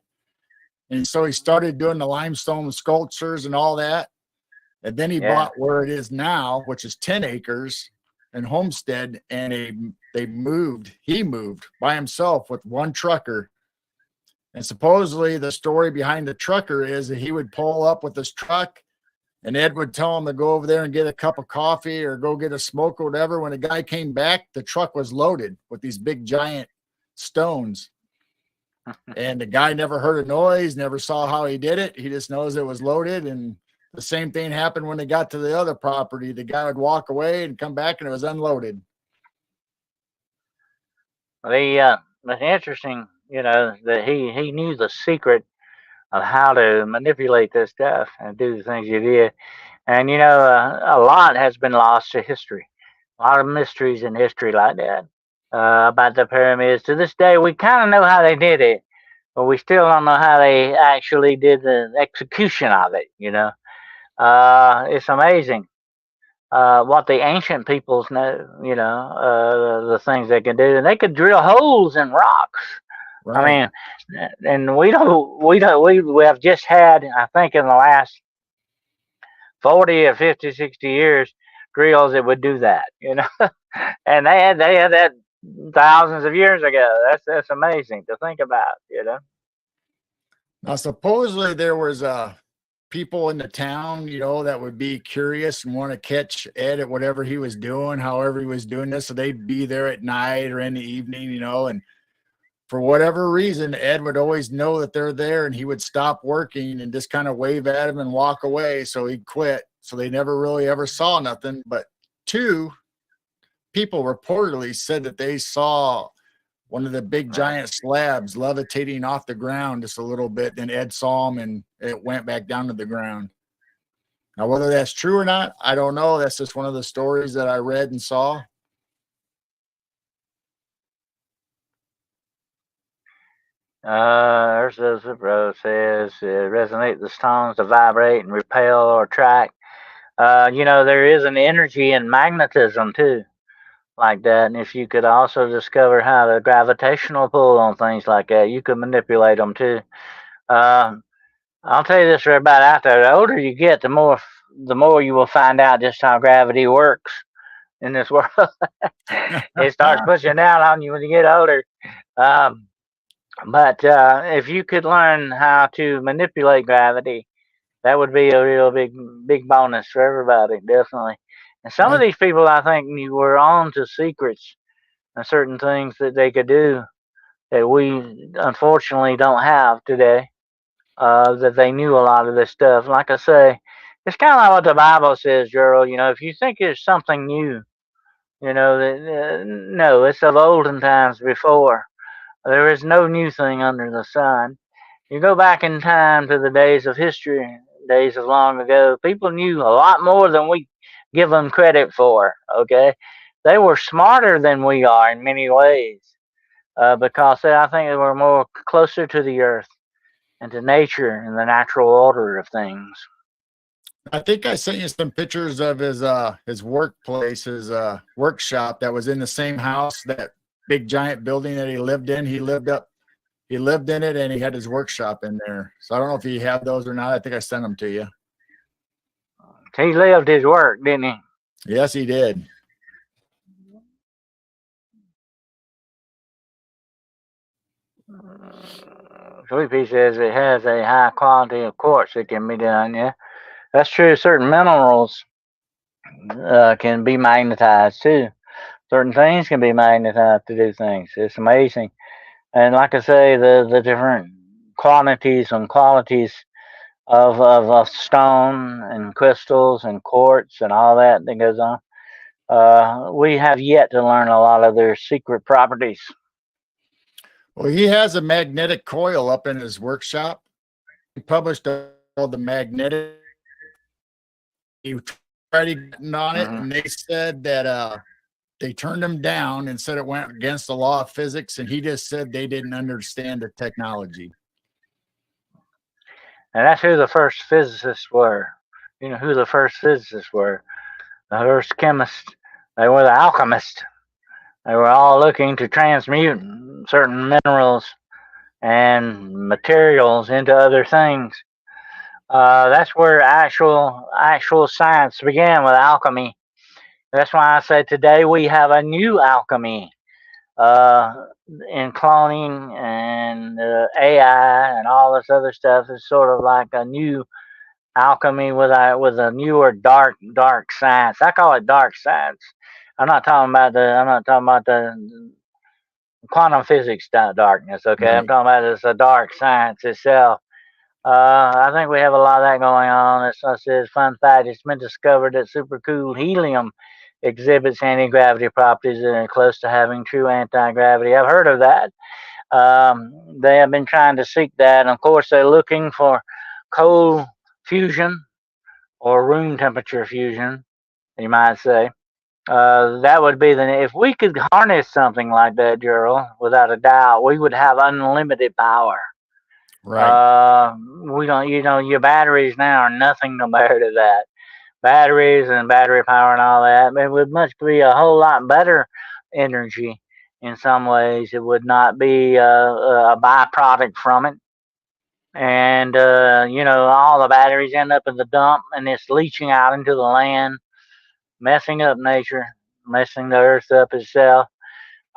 And so he started doing the limestone sculptures and all that. And then he bought where it is now, which is 10 acres in Homestead. And he moved by himself with one trucker. And supposedly the story behind the trucker is that he would pull up with his truck and Ed would tell him to go over there and get a cup of coffee or go get a smoke or whatever. When the guy came back, the truck was loaded with these big giant stones. And the guy never heard a noise, never saw how he did it. He just knows it was loaded. And the same thing happened when they got to the other property. The guy would walk away and come back and it was unloaded. It's interesting, that he knew the secret of how to manipulate this stuff and do the things he did. And a lot has been lost to history. A lot of mysteries in history like that about the pyramids. To this day, we kind of know how they did it, but we still don't know how they actually did the execution of it. It's amazing what the ancient peoples know. The things they can do, and they could drill holes in rocks. I Right. mean, and we have just had, I think, in the last 40 or 50, 60 years, drills that would do that, and they had that thousands of years ago. That's amazing to think about. Now, supposedly there was people in the town, that would be curious and want to catch Ed at whatever he was doing, however he was doing this. So they'd be there at night or in the evening, and for whatever reason, Ed would always know that they're there and he would stop working and just kind of wave at him and walk away. So he'd quit. so they never really ever saw nothing. But two people reportedly said that they saw one of the big Right. giant slabs levitating off the ground just a little bit. Then Ed saw them and it went back down to the ground. Now, whether that's true or not, I don't know. That's just one of the stories that I read and saw. Ursa Bro says resonate the stones to vibrate and repel or attract. There is an energy in magnetism too, like that. And if you could also discover how the gravitational pull on things like that, you could manipulate them too. Uh, I'll tell you this for everybody out there: the older you get, the more you will find out just how gravity works in this world. It starts pushing down on you when you get older. Um, but if you could learn how to manipulate gravity, that would be a real big bonus for everybody, definitely. And some of I, these people, I think, you were on to secrets and certain things that they could do that we unfortunately don't have today. That they knew a lot of this stuff. Like I say, it's kind of like what the Bible says, Gerald. If you think it's something new, no, it's of olden times before. There is no new thing under the sun. You go back in time to the days of history, days of long ago, people knew a lot more than we give them credit for, okay? They were smarter than we are in many ways because I think they were more closer to the earth and to nature and the natural order of things. I think I sent you some pictures of his workplace, his workshop that was in the same house, that big giant building that he lived in. He lived in it and he had his workshop in there. So I don't know if you have those or not. I think I sent them to you. He lived his work, didn't he? Yes, he did. Sweet says it has a high quality of quartz that can be done, yeah. That's true. Certain minerals can be magnetized too. Certain things can be magnetized to do things. It's amazing. And like I say, the different quantities and qualities of stone and crystals and quartz and all that goes on. We have yet to learn a lot of their secret properties. Well, he has a magnetic coil up in his workshop. He published all the magnetic. He tried getting on it, Hmm. and they said that they turned him down and said it went against the law of physics, and he just said they didn't understand the technology. And that's who the first physicists were. You know who the first physicists were? The first chemists. They were the alchemists. They were all looking to transmute certain minerals and materials into other things. That's where actual science began with alchemy. That's why I say today we have a new alchemy uh, in cloning and AI and all this other stuff is sort of like a new alchemy with a newer dark science. I call it dark science. I'm not talking about the quantum physics darkness. Okay, I'm Right. talking about it's a dark science itself. I think we have a lot of that going on. It's I says fun fact. It's been discovered that supercooled helium exhibits anti-gravity properties that are close to having true anti-gravity. I've heard of that. They have been trying to seek that. And of course, they're looking for cold fusion or room temperature fusion, you might say. That would be if we could harness something like that, Gerald, without a doubt, we would have unlimited power. Right. We don't, your batteries now are nothing compared to that. Batteries and battery power and all that, it would much be a whole lot better energy in some ways. It would not be a byproduct from it. And, all the batteries end up in the dump and it's leaching out into the land, messing up nature, messing the earth up itself.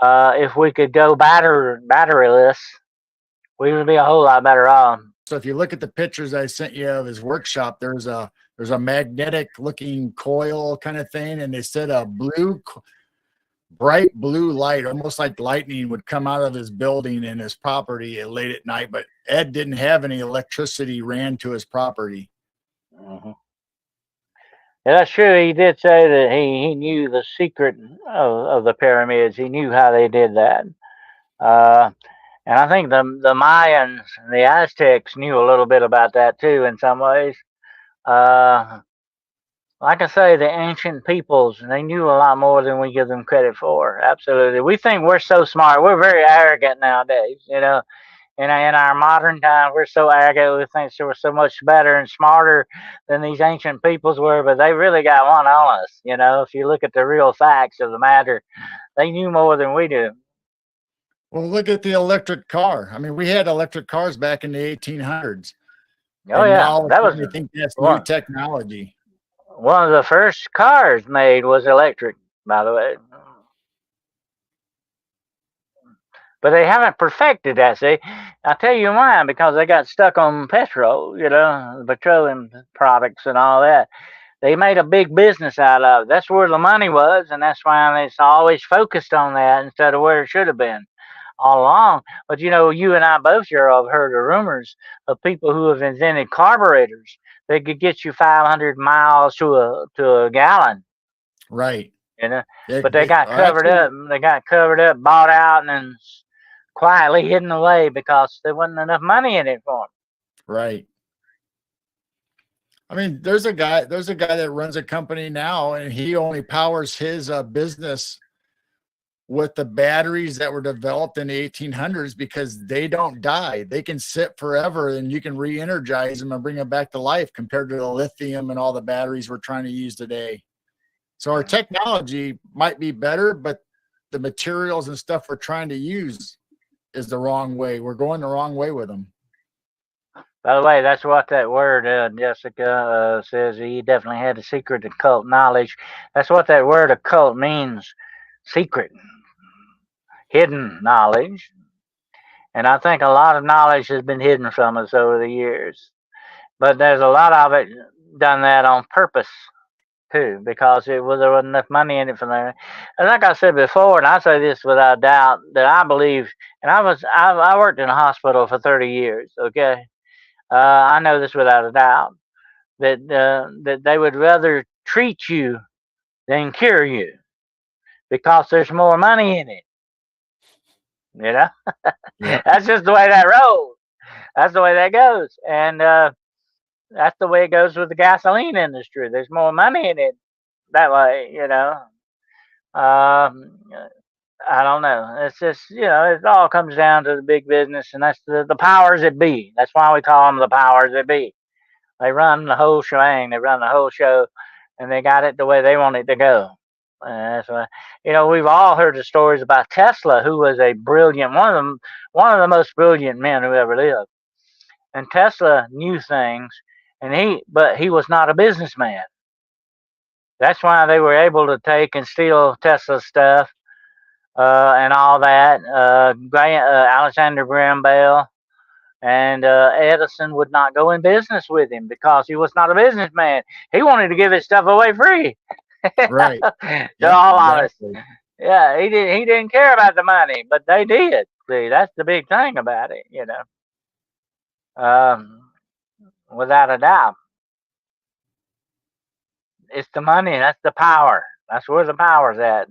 If we could go batteryless, we would be a whole lot better off. So if you look at the pictures I sent you of his workshop, there's a magnetic looking coil kind of thing, and they said a bright blue light, almost like lightning, would come out of his building and his property late at night. But Ed didn't have any electricity ran to his property. Hmm. Yeah, that's true. He did say that he knew the secret of the pyramids. He knew how they did that. Uh, and I think the Mayans and the Aztecs knew a little bit about that too in some ways. Uh, like I say, the ancient peoples, they knew a lot more than we give them credit for. Absolutely. We think we're so smart. We're very arrogant nowadays, you know. In our modern time, we're so arrogant. We think we're so much better and smarter than these ancient peoples were, but they really got one on us. You know, if you look at the real facts of the matter, they knew more than we do. Well, look at the electric car. I mean, we had electric cars back in the 1800s, Oh and now yeah, all of a that was sudden you think that's new one technology. one of the first cars made was electric, by the way. But they haven't perfected that. See, I'll tell you why. Because they got stuck on petrol, you know, petroleum products and all that. They made a big business out of it. That's where the money was, and that's why it's always focused on that instead of where it should have been all along. But you know, you and I both sure have heard the rumors of people who have invented carburetors that could get you 500 miles to a gallon. Right. You know, Yeah, but they got covered actually, up. They got covered up, bought out, and then quietly hidden away because there wasn't enough money in it for them. right. I mean, there's a guy that runs a company now, and he only powers his business with the batteries that were developed in the 1800s because they don't die. They can sit forever and you can re-energize them and bring them back to life compared to the lithium and all the batteries we're trying to use today. So our technology might be better, but the materials and stuff we're trying to use is the wrong way. We're going the wrong way with them. By the way, that's what that word Jessica says. He definitely had a secret occult knowledge. That's what that word occult means: secret, hidden knowledge. And I think a lot of knowledge has been hidden from us over the years. But there's a lot of it done that on purpose too, because there wasn't enough money in it for them. And like I said before, and I say this without doubt, that I believe, and I worked in a hospital for 30 years. Okay, I know this without a doubt that they would rather treat you than cure you because there's more money in it. You know, Yeah. that's just the way that rolls. That's the way that goes, and that's the way it goes with the gasoline industry. There's more money in it that way. You know, um, I don't know. It's just it all comes down to the big business, and that's the powers that be. That's why we call them the powers that be. They run the whole shebang. They run the whole show, and they got it the way they want it to go. That's why we've all heard the stories about Tesla, who was a brilliant one of the most brilliant men who ever lived. And Tesla knew things, and he was not a businessman. That's why they were able to take and steal Tesla's stuff and all that. Alexander Graham Bell and Edison would not go in business with him because he was not a businessman. He wanted to give his stuff away free Right. to Yep. all of us. Exactly. Yeah, he didn't care about the money, but they did. See, that's the big thing about it. Um, without a doubt, it's the money. That's the power. That's where the power's at.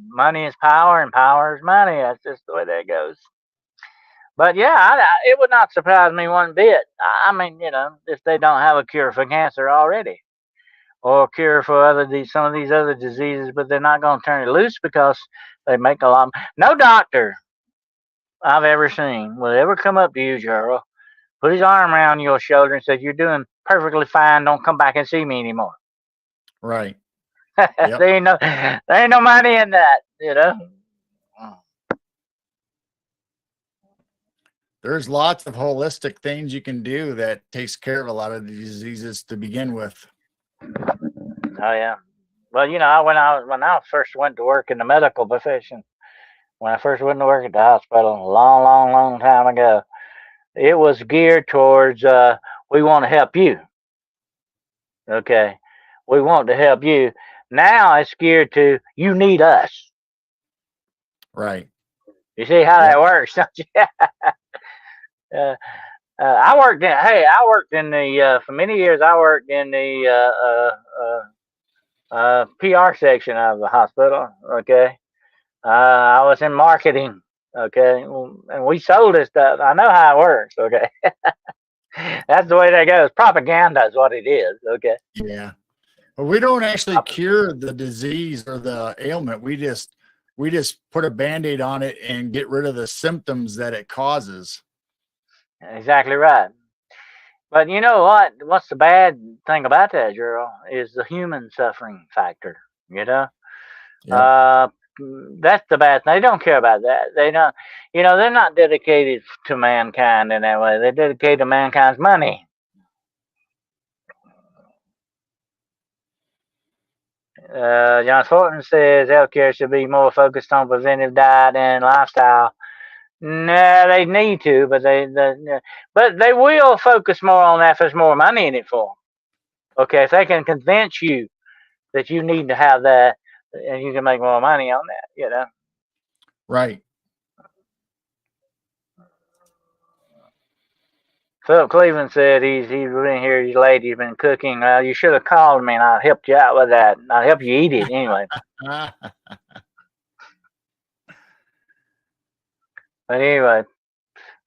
Money is power, and power is money. That's just the way that goes. But yeah, it would not surprise me one bit. I mean, if they don't have a cure for cancer already, or a cure for some of these other diseases, but they're not going to turn it loose because they make a lot. No doctor I've ever seen will ever come up to you, Gerald, put his arm around your shoulder and say, "You're doing perfectly fine. Don't come back and see me anymore." Right. there Yep. ain't no money in that. There's lots of holistic things you can do that takes care of a lot of the diseases to begin with. Oh yeah. Well, when I first went to work in the medical profession, when I first went to work at the hospital a long, long, long time ago, it was geared towards we want to help you. Okay, we want to help you. Now it's geared to you need us. Right. You see how that Yep. works, don't you? uh, I worked in the for many years. I worked in the PR section of the hospital. Okay. I was in marketing. Okay. And we sold this stuff. I know how it works. Okay. That's the way that goes. Propaganda is what it is. Okay. Yeah. But we don't actually cure the disease or the ailment. We just put a band-aid on it and get rid of the symptoms that it causes. Exactly right. But you know what? What's the bad thing about that, Gerald, is the human suffering factor. You know, Yep. uh, that's the bad thing. They don't care about that. They don't. You know, they're not dedicated to mankind in that way. They're dedicated to mankind's money. John Thornton says healthcare should be more focused on preventive diet and lifestyle. No, they need to, but they will focus more on that if there's more money in it for them. Okay, if they can convince you that you need to have that, and you can make more money on that. You know. Right. Philip Cleveland said he's been here. He's late. He's been cooking. Well, you should have called me, and I helped you out with that. I'll help you eat it anyway. But anyway,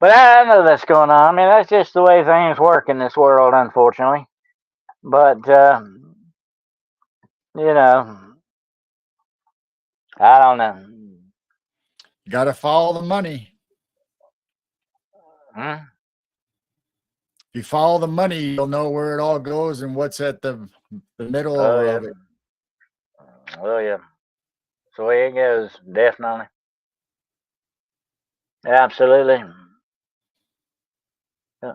but I know that's going on. I mean, that's just the way things work in this world, unfortunately. But you know, I don't know. You got to follow the money. Hmm? If you follow the money, you'll know where it all goes and what's at the middle Oh yeah. of it. Oh yeah. That's the way it goes. Definitely. Absolutely.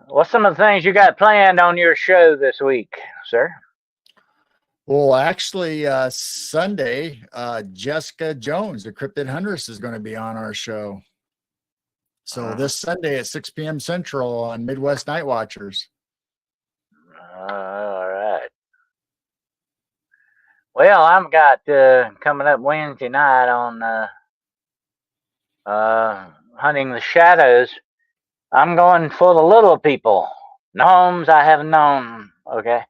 What's some of the things you got planned on your show this week, sir? Well, actually, Sunday, Jessica Jones, the Cryptid Huntress, is going to be on our show. So this Sunday at 6 p.m. Central on Midwest Night Watchers. All right. Well, I've got coming up Wednesday night on Hunting the Shadows. I'm going for the little people. Gnomes I have known. Okay.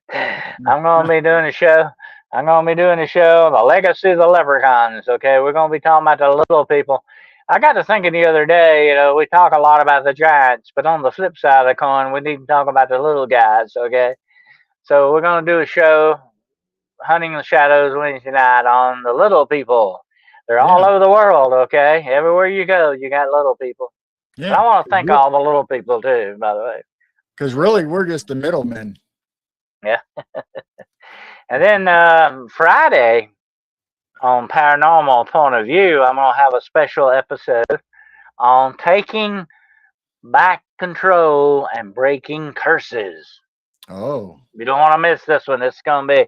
I'm going to be doing a show. I'm going to be doing a show, The Legacy of the Leprechauns. Okay. We're going to be talking about the little people. I got to thinking the other day, you know, we talk a lot about the giants, but on the flip side of the coin, we need to talk about the little guys. Okay. So we're going to do a show, Hunting the Shadows, Wednesday night on the little people. They're all over the world, okay? Everywhere you go, you got little people. And I Yeah. want to thank all the little people, too, by the way. Because really, we're just the middlemen. Yeah. And then Friday on Paranormal Point of View, I'm going to have a special episode on taking back control and breaking curses. Oh. You don't want to miss this one. It's going to be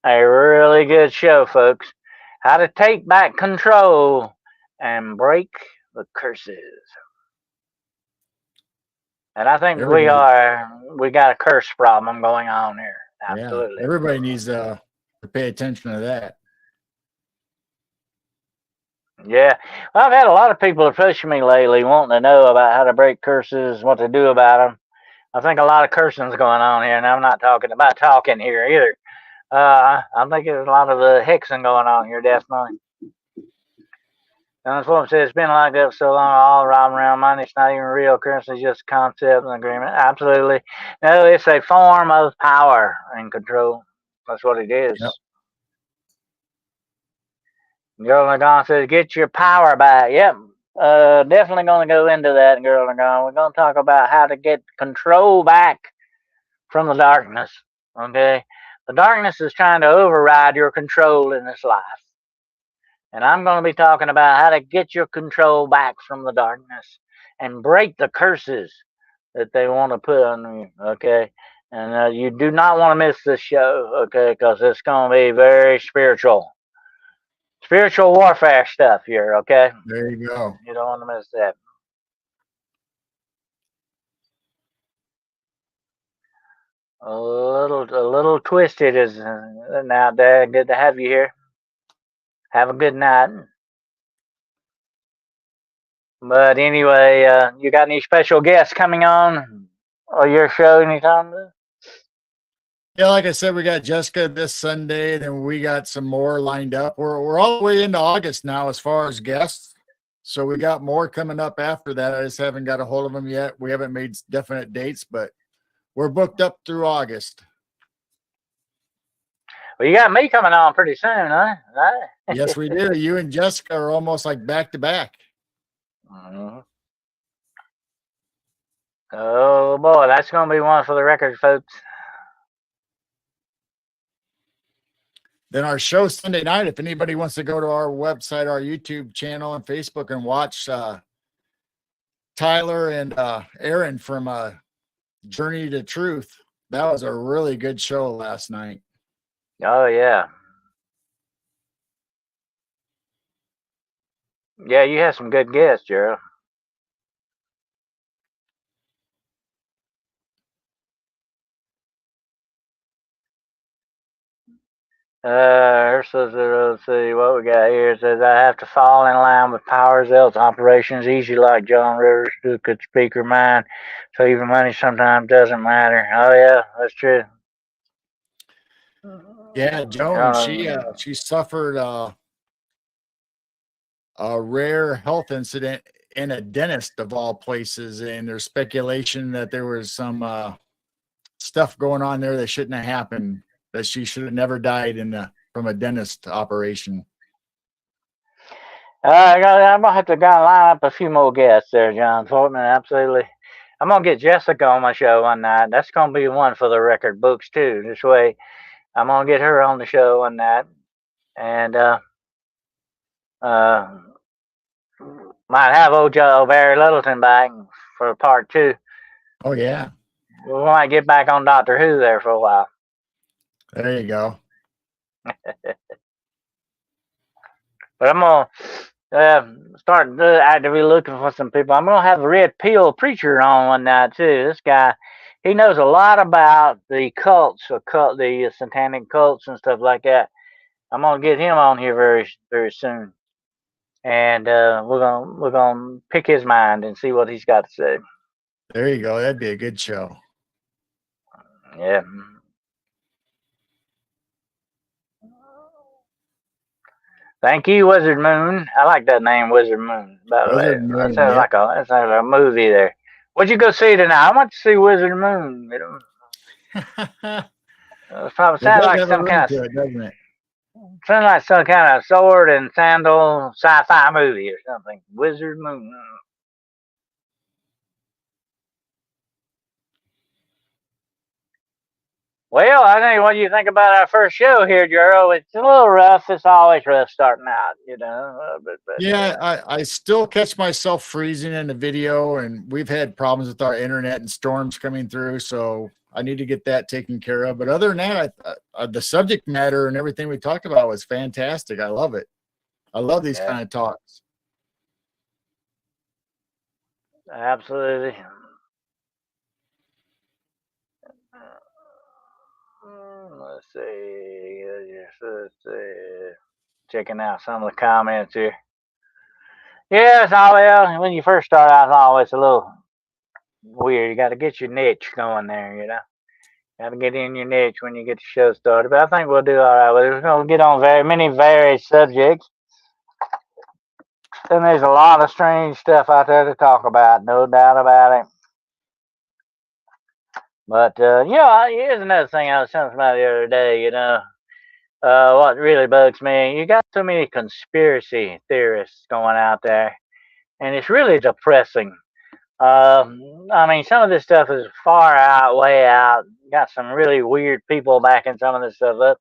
a really good show, folks. How to take back control and break the curses. And I think we got a curse problem going on here. Absolutely. Yeah. Everybody needs to pay attention to that. Yeah. Well, I've had a lot of people approaching me lately wanting to know about how to break curses, what to do about them. I think a lot of cursing's going on here, and I'm not talking about talking here either. I think there's a lot of the hexing going on here, definitely. And that's what it says. It's been like that for so long, all around money. It's not even real currency, it's just a concept and agreement. Absolutely. No, it's a form of power and control. That's what it is. Yep. Girl Lagon says, get your power back. Yep. Definitely going to go into that, Girl Lagon. We're going to talk about how to get control back from the darkness. Okay? The darkness is trying to override your control in this life. And I'm going to be talking about how to get your control back from the darkness and break the curses that they want to put on you. Okay? And you do not want to miss this show. Okay? Because it's going to be very spiritual. Spiritual warfare stuff here, okay? There you go. You don't want to miss that. A little twisted is now, Dad. Good to have you here. Have a good night. But anyway, you got any special guests coming on or your show anytime? Yeah, like I said, we got Jessica this Sunday, then we got some more lined up. We're all the way into August now as far as guests. So we got more coming up after that. I just haven't got a hold of them yet. We haven't made definite dates, but we're booked up through August. Well, you got me coming on pretty soon, huh? Right? Yes, we do. You and Jessica are almost like back to back. Mhm. Oh boy, that's gonna be one for the record, folks. Then our show Sunday night, if anybody wants to go to our website, our YouTube channel, and Facebook and watch Tyler and Aaron from Journey to Truth. That was a really good show last night. Oh yeah. Yeah, you had some good guests, Gerald. Let's see what we got here. It says I have to fall in line with Powers else operations easy like John Rivers could speak her mind. So even money sometimes doesn't matter. Oh yeah, that's true. Yeah, Joan, she suffered a rare health incident in a dentist of all places, and there's speculation that there was some stuff going on there that shouldn't have happened. That she should have never died from a dentist operation. I'm gonna have to gotta line up a few more guests there, John Fortman. Absolutely. I'm gonna get Jessica on my show one night. That's gonna be one for the record books too. This way, I'm gonna get her on the show one night, and uh, might have old Joe Barry Littleton back for part two. Oh yeah, We might get back on Doctor Who there for a while. there you go. But I'm gonna start actively looking for some people. I'm gonna have a Red Pill preacher on one night too. This guy, he knows a lot about the cults, the satanic cults and stuff like that. I'm gonna get him on here very very soon, and we're gonna pick his mind and see what he's got to say. There you go. That'd be a good show. Yeah. Thank you, Wizard Moon. I like that name, Wizard Moon. By the way, Wizard Moon, that sounds like a movie there. What'd you go see tonight? I went to see Wizard Moon. You know, it probably It sounds does like have a some ring kind to of it, doesn't it? sounds like some kind of sword and sandal sci-fi movie or something. Wizard Moon. Well, I think what do you think about our first show here, Gerald? It's a little rough. It's always rough starting out, you know. Yeah, I still catch myself freezing in the video, and we've had problems with our internet and storms coming through, so I need to get that taken care of. But other than that, the subject matter and everything we talked about was fantastic. I love it. I love these Yeah, kind of talks. absolutely. Let's see. Let's see. Checking out some of the comments here. Yeah, it's all well. When you first start out, it's always a little weird. You got to get your niche going there, you know. Got to get in your niche when you get the show started. But I think we'll do all right with it. We're going to get on very many varied subjects. And there's a lot of strange stuff out there to talk about, no doubt about it. But, here's another thing I was telling somebody the other day, you know. What really bugs me, you got so many conspiracy theorists going out there, and it's really depressing. I mean, some of this stuff is far out, way out. Got some really weird people backing some of this stuff up.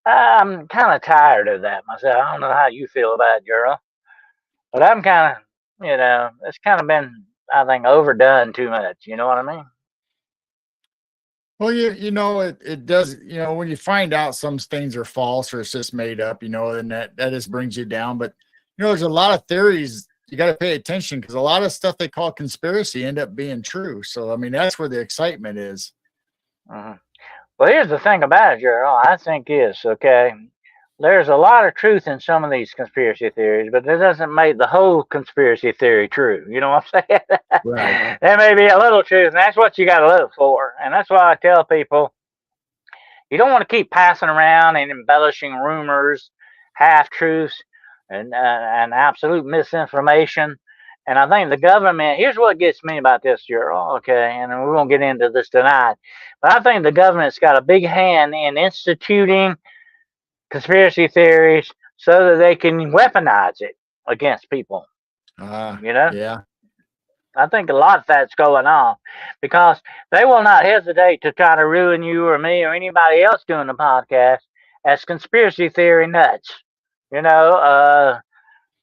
I'm kind of tired of that myself. I don't know how you feel about it, girl, but I'm kind of, it's kind of been, I think, overdone too much. You know what I mean? Well, it does, when you find out some things are false or it's just made up, then that just brings you down. But, there's a lot of theories you got to pay attention because a lot of stuff they call conspiracy end up being true. So, I mean, that's where the excitement is. Mm-hmm. Well, here's the thing about it, Gerald. I think is okay. There's a lot of truth in some of these conspiracy theories, but that doesn't make the whole conspiracy theory true. You know what I'm saying? Right. There may be a little truth, and that's what you got to look for. And that's why I tell people You don't want to keep passing around and embellishing rumors, half truths, and absolute misinformation. And I think the government, here's what gets me about this, Gerald, okay, and we won't get into this tonight, but I think the government's got a big hand in instituting conspiracy theories so that they can weaponize it against people. You know, Yeah. I think a lot of that's going on because they will not hesitate to try to ruin you or me or anybody else doing the podcast as conspiracy theory nuts. You know,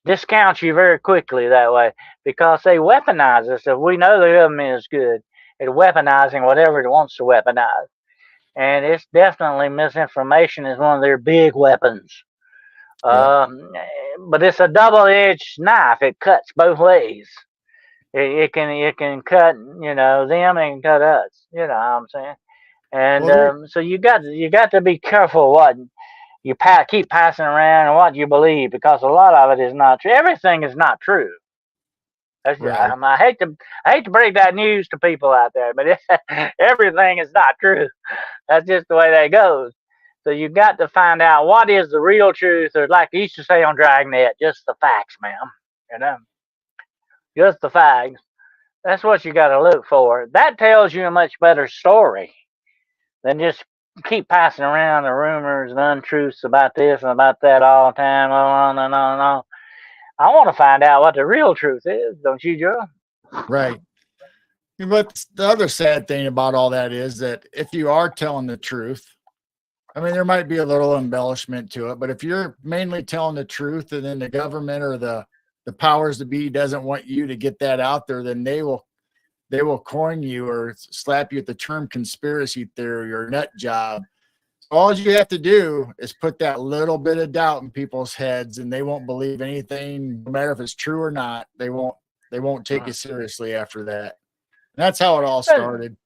discount you very quickly that way because they weaponize us. If we know the government is good at weaponizing whatever it wants to weaponize, and it's definitely misinformation is one of their big weapons. Yep. But it's a double-edged knife. It cuts both ways. It can cut them and cut us. You know what I'm saying? And Well, so you got to be careful what you keep passing around and what you believe because a lot of it is not true. Everything is not true. right. I hate to break that news to people out there, but everything is not true. That's just the way that goes. So you got to find out what is the real truth, or like they used to say on Dragnet, just the facts, ma'am. You know, just the facts. That's what you got to look for. That tells you a much better story than just keep passing around the rumors and untruths about this and about that all the time, on and on and on. I want to find out what the real truth is, don't you, Joe? Right. But the other sad thing about all that is that if you are telling the truth, I mean, there might be a little embellishment to it, but if you're mainly telling the truth and then the government or the powers to be doesn't want you to get that out there, then they will coin you or slap you with the term conspiracy theory or nut job. All you have to do is put that little bit of doubt in people's heads and they won't believe anything, no matter if it's true or not. They won't take you seriously after that. And that's how it all started.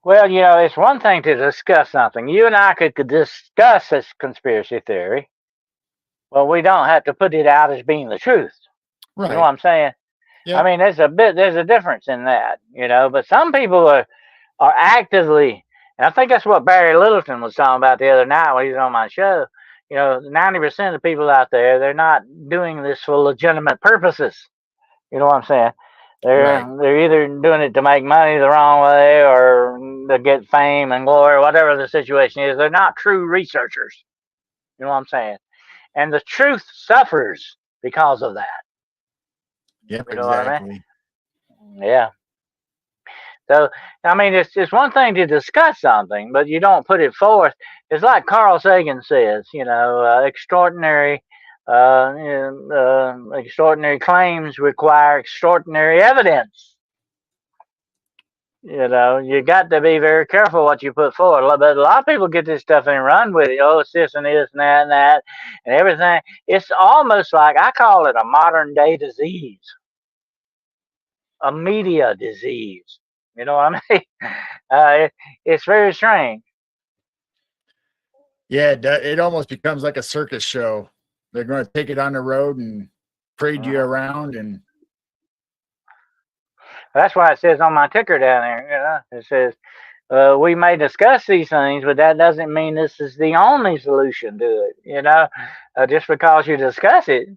Well, it's one thing to discuss something. You and I could discuss this conspiracy theory, but we don't have to put it out as being the truth. You know what Right. I'm saying? I Yep. mean, there's a difference in that, but some people are actively, and I think that's what Barry Littleton was talking about the other night when he was on my show. 90% of the people out there, they're not doing this for legitimate purposes. You know what I'm saying? Right. They're either doing it to make money the wrong way or to get fame and glory, whatever the situation is. They're not true researchers. You know what I'm saying? And the truth suffers because of that. Yep. You know what I Exactly. mean? Yeah. So, I mean, it's one thing to discuss something, but you don't put it forth. It's like Carl Sagan says, extraordinary claims require extraordinary evidence. You got to be very careful what you put forward. But a lot of people get this stuff and run with it. Oh, it's this and this and that and everything. It's almost like I call it a modern day disease, a media disease. You know what I mean? It's very strange. Yeah. It almost becomes like a circus show. They're going to take it on the road and parade you Uh-huh. around. And That's why it says on my ticker down there. It says we may discuss these things, but that doesn't mean this is the only solution to it. Just because you discuss it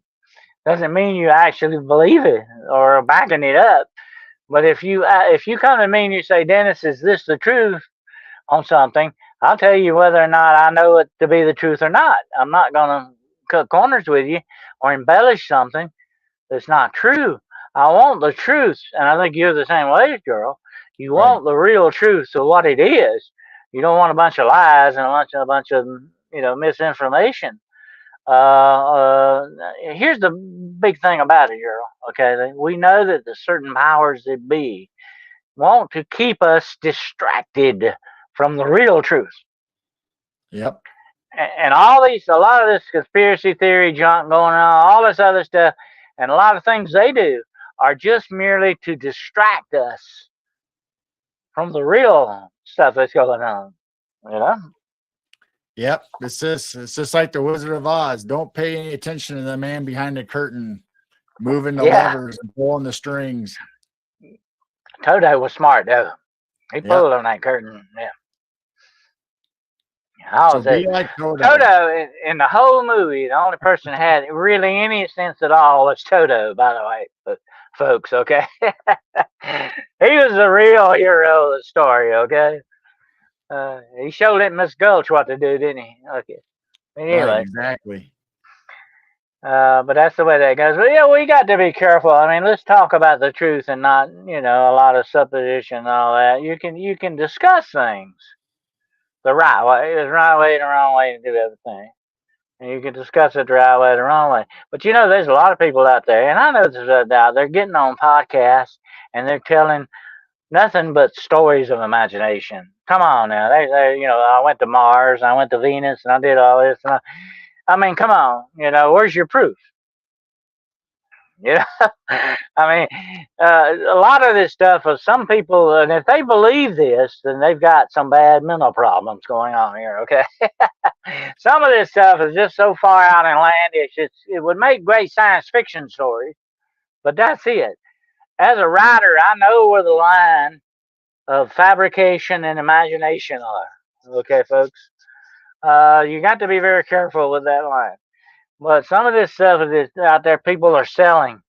doesn't mean you actually believe it or are backing it up. But if you come to me and you say, Dennis, is this the truth on something? I'll tell you whether or not I know it to be the truth or not. I'm not going to cut corners with you or embellish something that's not true. I want the truth, and I think you're the same way, girl. You right. want the real truth of what it is. You don't want a bunch of lies and a bunch of misinformation. Here's the big thing about it, girl. Okay, we know that the certain powers that be want to keep us distracted from the real truth. Yep. And a lot of this conspiracy theory junk going on, all this other stuff, and a lot of things they do are just merely to distract us from the real stuff that's going on. You know? Yep. It's just like the Wizard of Oz. Don't pay any attention to the man behind the curtain moving the Yeah. levers and pulling the strings. Toto was smart though. He Yep. pulled on that curtain. Yeah. I'll So say be like Toto. Toto in the whole movie, the only person that had really any sense at all was Toto. By the way, folks, okay, he was the real hero of the story. Okay, he showed it Miss Gulch what to do, didn't he? Okay. Right, Anyway, exactly. but that's the way that goes. But yeah, we got to be careful. I mean, let's talk about the truth and not, a lot of supposition and all that. You can discuss things the right way. There's a right way and a wrong way to do everything. And you can discuss it the right way, the wrong way. But there's a lot of people out there, and I know there's out. They're getting on podcasts and they're telling nothing but stories of imagination. Come on now, I went to Mars, I went to Venus, and I did all this. And I mean, come on, where's your proof? Yeah, I mean, a lot of this stuff is some people, and if they believe this, then they've got some bad mental problems going on here. Okay, some of this stuff is just so far out and outlandish. It would make great science fiction stories, but that's it. As a writer, I know where the line of fabrication and imagination are. Okay, folks, you got to be very careful with that line. But some of this stuff is out there, people are selling.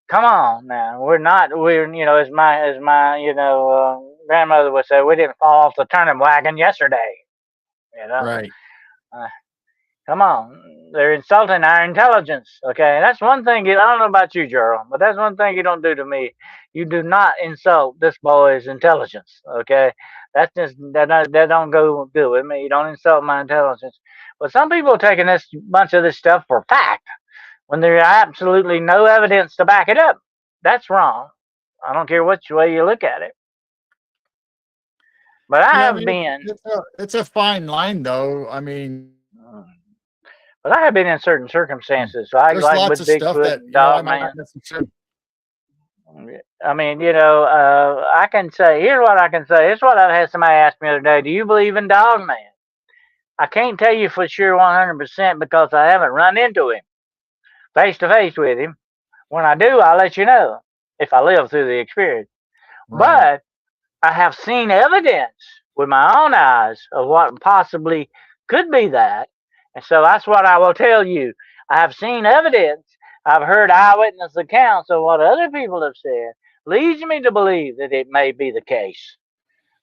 Come on now, we're not. We're as my grandmother would say, we didn't fall off the turnip wagon yesterday. You know, Right. uh, come on, they're insulting our intelligence. Okay, that's one thing. I don't know about you, Gerald, but that's one thing you don't do to me. You do not insult this boy's intelligence. Okay, that's just that don't go good with me. You don't insult my intelligence. But some people are taking this bunch of this stuff for fact when there's absolutely no evidence to back it up. That's wrong. I don't care which way you look at it. But I Yeah, I have mean, been, it's a fine line, though. I mean, uh, but I have been in certain circumstances. So I there's like lots with of stuff Bigfoot that and I Dog might not Man. necessarily. I mean, I can say, here's what I can say. Here's what I've had somebody ask me the other day. Do you believe in Dog Man? I can't tell you for sure 100% because I haven't run into him face to face with him. When I do, I'll let you know if I live through the experience. Right. But I have seen evidence with my own eyes of what possibly could be that. And so that's what I will tell you. I have seen evidence. I've heard eyewitness accounts of what other people have said. Leads me to believe that it may be the case.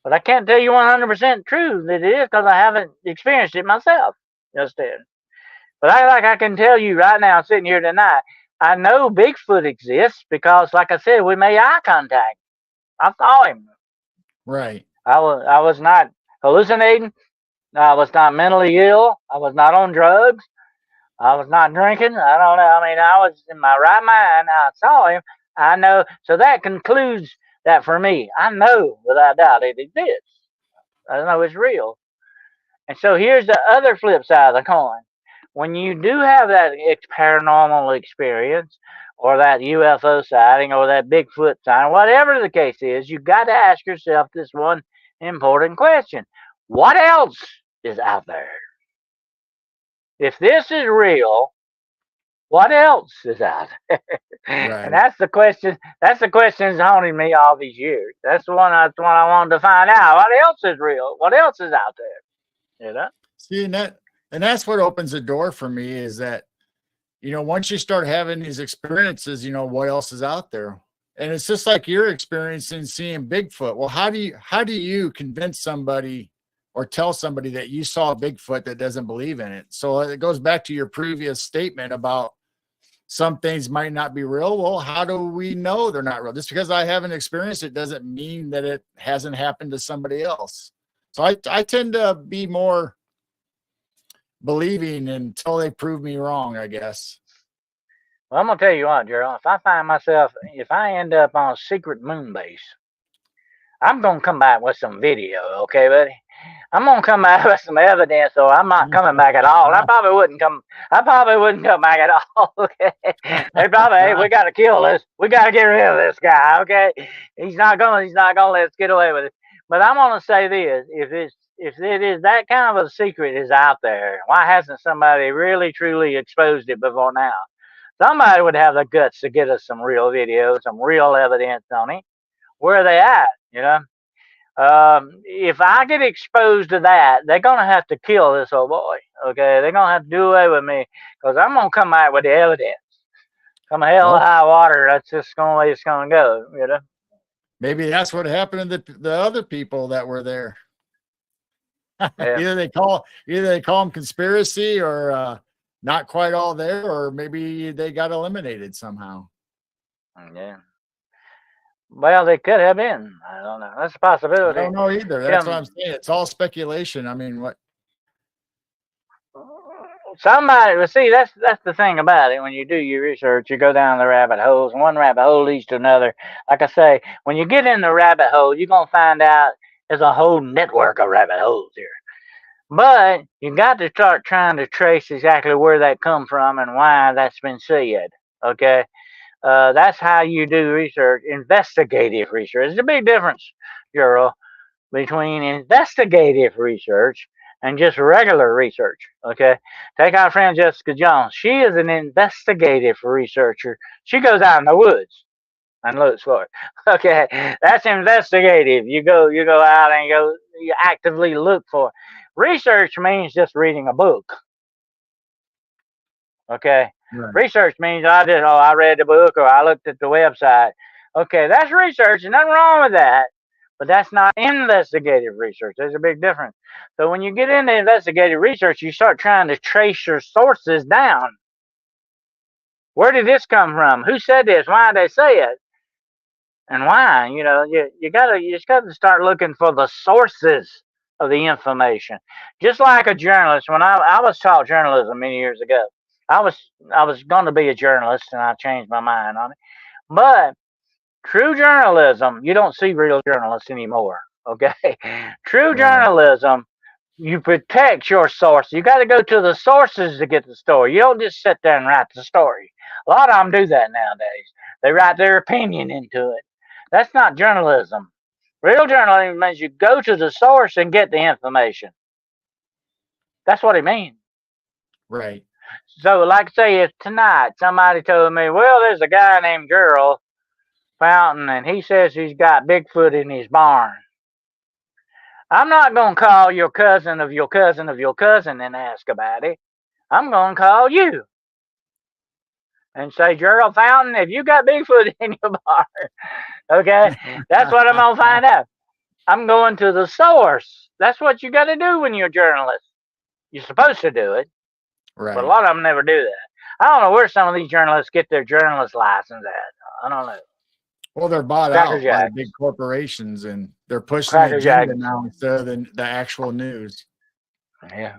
But I can't tell you 100% true that it is because I haven't experienced it myself. Just then. But I can tell you right now, sitting here tonight, I know Bigfoot exists because, like I said, we made eye contact. I saw him. Right. I was not hallucinating. I was not mentally ill. I was not on drugs. I was not drinking. I don't know. I mean, I was in my right mind. I saw him. I know. So that concludes that for me. I know without doubt it exists. I know it's real. And so here's the other flip side of the coin. When you do have that paranormal experience, or that UFO sighting, or that Bigfoot sighting, whatever the case is, you got to ask yourself this one important question: what else is out there? If this is real, what else is out there? And Right. that's the question. That's the question that's haunted me all these years. That's the one. That's the one I wanted to find out. What else is real? What else is out there? See, and that's what opens the door for me is that, once you start having these experiences, what else is out there? And it's just like you're experiencing seeing Bigfoot. Well, how do you convince somebody or tell somebody that you saw Bigfoot that doesn't believe in it? So it goes back to your previous statement about some things might not be real. Well, how do we know they're not real? Just because I haven't experienced it doesn't mean that it hasn't happened to somebody else. So I tend to be more believing until they prove me wrong, I guess. Well, I'm gonna tell you what, Gerald. If I end up on a secret moon base, I'm gonna come back with some video, okay, buddy? I'm gonna come back with some evidence, or I'm not coming back at all. I probably wouldn't come. I probably wouldn't come back at all. Okay, they probably, hey, we gotta kill this. We gotta get rid of this guy. Okay, he's not gonna. He's not gonna let us get away with it. But I'm gonna say this: if it is that kind of a secret is out there, why hasn't somebody really truly exposed it before now? Somebody would have the guts to get us some real video, some real evidence on it. Where are they at? If I get exposed to that, they're gonna have to kill this old boy. Okay, they're gonna have to do away with me because I'm gonna come out with the evidence. Come hell or Well, high water, that's just gonna way it's gonna go. You know. maybe that's what happened to the other people that were there. Yeah. either they call them conspiracy or not quite all there, or maybe they got eliminated somehow. Yeah. Well, they could have been. I don't know. That's a I possibility. don't know either. That's what Yeah. I'm saying. It's all speculation. I mean, what? Somebody, well, see, that's the thing about it. When you do your research, you go down the rabbit holes, and one rabbit hole leads to another. Like I say, when you get in the rabbit hole, you're gonna find out there's a whole network of rabbit holes here. But you got to start trying to trace exactly where that come from and why that's been said. Okay, that's how you do research, investigative research. There's a big difference, Gerald, between investigative research and just regular research. Okay, take our friend Jessica Jones. She is an investigative researcher. She goes out in the woods and looks for it. Okay, that's investigative. You go out and you actively look for it. Research means just reading a book. Okay, Right. research means I read the book or I looked at the website. Okay, that's research. There's nothing wrong with that. But that's not investigative research. There's a big difference. So when you get into investigative research, you start trying to trace your sources down. Where did this come from? Who said this? Why did they say it? And why? You just gotta start looking for the sources of the information. Just like a journalist. When I was taught journalism many years ago, I was going to be a journalist, and I changed my mind on it. But true journalism, you don't see real journalists anymore. Okay, true Right. journalism, you protect your source. You got to go to the sources to get the story. You don't just sit there and write the story. A lot of them do that nowadays. They write their opinion into it. That's not journalism. Real journalism means you go to the source and get the information. That's what it means. Right. So, like say, if tonight somebody told me, well, there's a guy named Gerald Fountain, and he says he's got Bigfoot in his barn. I'm not going to call your cousin of your cousin of your cousin and ask about it. I'm going to call you and say, Gerald Fountain, if you got Bigfoot in your barn, okay, that's what I'm going to find out. I'm going to the source. That's what you got to do when you're a journalist. You're supposed to do it, but a Right. lot of them never do that. I don't know where some of these journalists get their journalist license at. I don't know. Well, they're bought Cracker out by Jacks. big corporations, and they're pushing the Cracker Jacks. agenda now instead of the actual news. Yeah.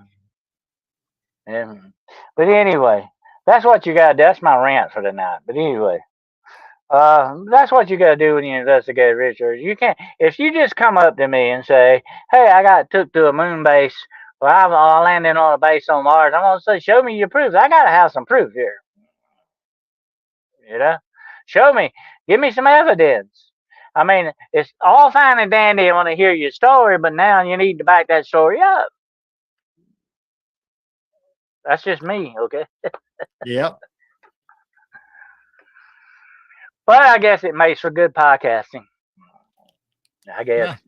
Yeah. But anyway, that's what you got to do. That's my rant for the night. But anyway, that's what you got to do when you investigate research. You can't, if you just come up to me and say, hey, I got took to a moon base, or I landed on a base on Mars, I'm going to say, show me your proof. I got to have some proof here. You know, show me, give me some evidence. I mean, it's all fine and dandy. I want to hear your story, but now you need to back that story up. That's just me, okay? Yep. But I guess it makes for good podcasting. I guess.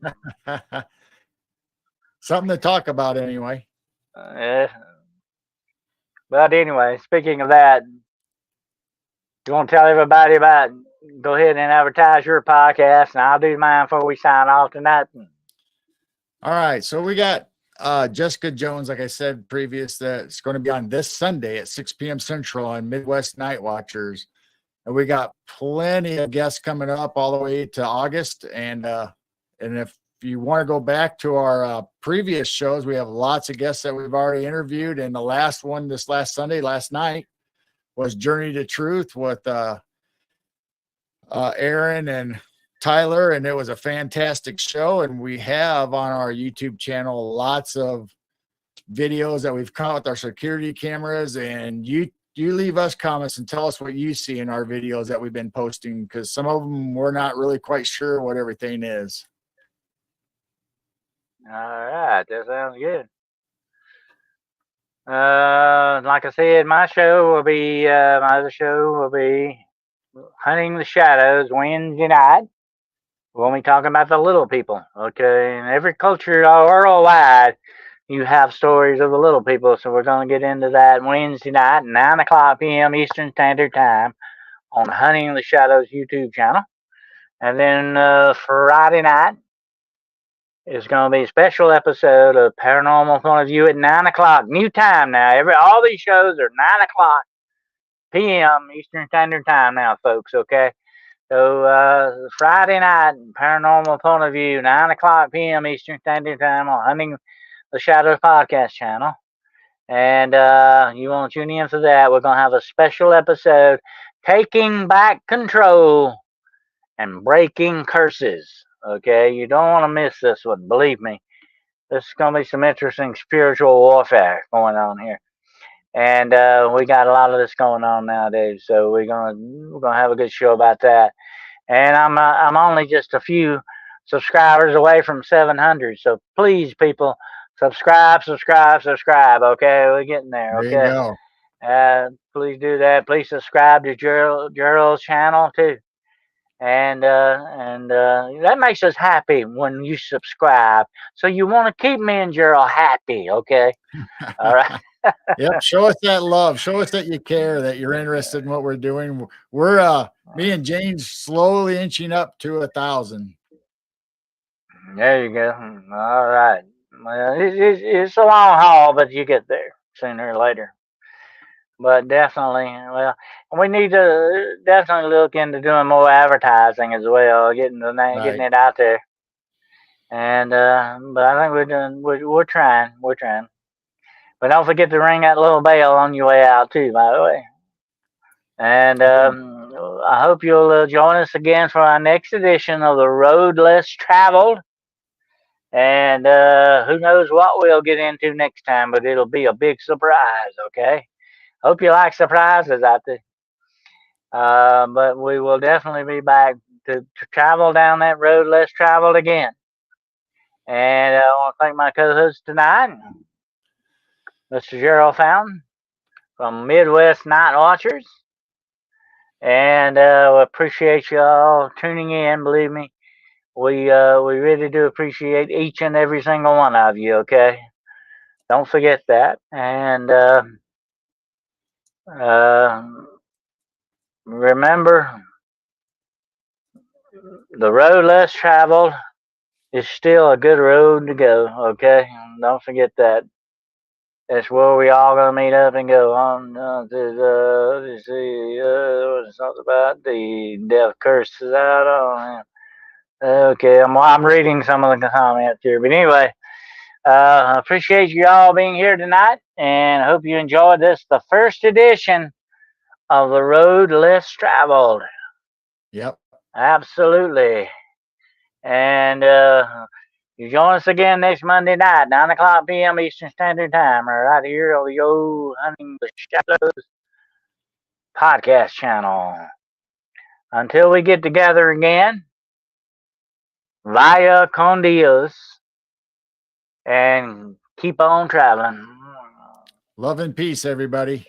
Something to talk about anyway. Yeah. But anyway, speaking of that, you want to tell everybody about? Go ahead and advertise your podcast, and I'll do mine before we sign off tonight. All right. So we got Jessica Jones, like I said previous, that's going to be on this Sunday at 6 p.m. Central on Midwest Night Watchers. And we got plenty of guests coming up all the way to August. And if you want to go back to our previous shows, we have lots of guests that we've already interviewed. And the last one this last Sunday, last night, was Journey to Truth with Aaron and Tyler, and it was a fantastic show. And we have on our YouTube channel lots of videos that we've caught with our security cameras, and you leave us comments and tell us what you see in our videos that we've been posting, because some of them we're not really quite sure what everything is. All right, that sounds good. Like I said, my other show will be Hunting the Shadows Wednesday night. We're going to be talking about the little people, okay? In every culture worldwide, you have stories of the little people. So we're going to get into that Wednesday night, 9 o'clock p.m. Eastern Standard Time on Hunting the Shadows YouTube channel. And then Friday night is going to be a special episode of Paranormal Point of View at 9 o'clock. New time now. All these shows are 9 o'clock p.m. Eastern Standard Time now, folks, okay? So Friday night, Paranormal Point of View, 9 o'clock p.m. Eastern Standard Time on Hunting the Shadows podcast channel. And you want to tune in for that. We're going to have a special episode, Taking Back Control and Breaking Curses. Okay, you don't want to miss this one, believe me. This is going to be some interesting spiritual warfare going on here. And we got a lot of this going on nowadays, so we're gonna have a good show about that. And I'm only just a few subscribers away from 700. So please, people, subscribe. Okay, we're getting there. There you Okay, go. please do that. Please subscribe to Gerald's channel too. And that makes us happy when you subscribe. So you want to keep me and Gerald happy, okay? All right. Yep. Show us that love. Show us that you care, that you're interested in what we're doing. We're me and Jane's slowly inching up to 1,000. There you go. All right. Well, it's a long haul, but you get there sooner or later. But definitely, well, we need to definitely look into doing more advertising as well, getting getting it out there. And but I think we're trying. But don't forget to ring that little bell on your way out too, by the way. And I hope you'll join us again for our next edition of the Road Less Traveled. And who knows what we'll get into next time, but it'll be a big surprise, okay? Hope you like surprises out there. But we will definitely be back to travel down that road less traveled again. And I want to thank my co-host tonight, Mr. Gerald Fountain from Midwest Night Watchers. And we appreciate you all tuning in. Believe me, we really do appreciate each and every single one of you, okay? Don't forget that. And remember, the road less traveled is still a good road to go, okay? Don't forget that. That's where we all gonna meet up and go on to see something about the death curses out on him. Okay, I'm reading some of the comments here, but anyway, I appreciate you all being here tonight, and I hope you enjoyed this, the first edition of the Road Less Traveled. Yep. Absolutely. And you join us again next Monday night, 9 o'clock p.m. Eastern Standard Time, right here on the old Hunting the Shadows podcast channel. Until we get together again, vaya con Dios, and keep on traveling. Love and peace, everybody.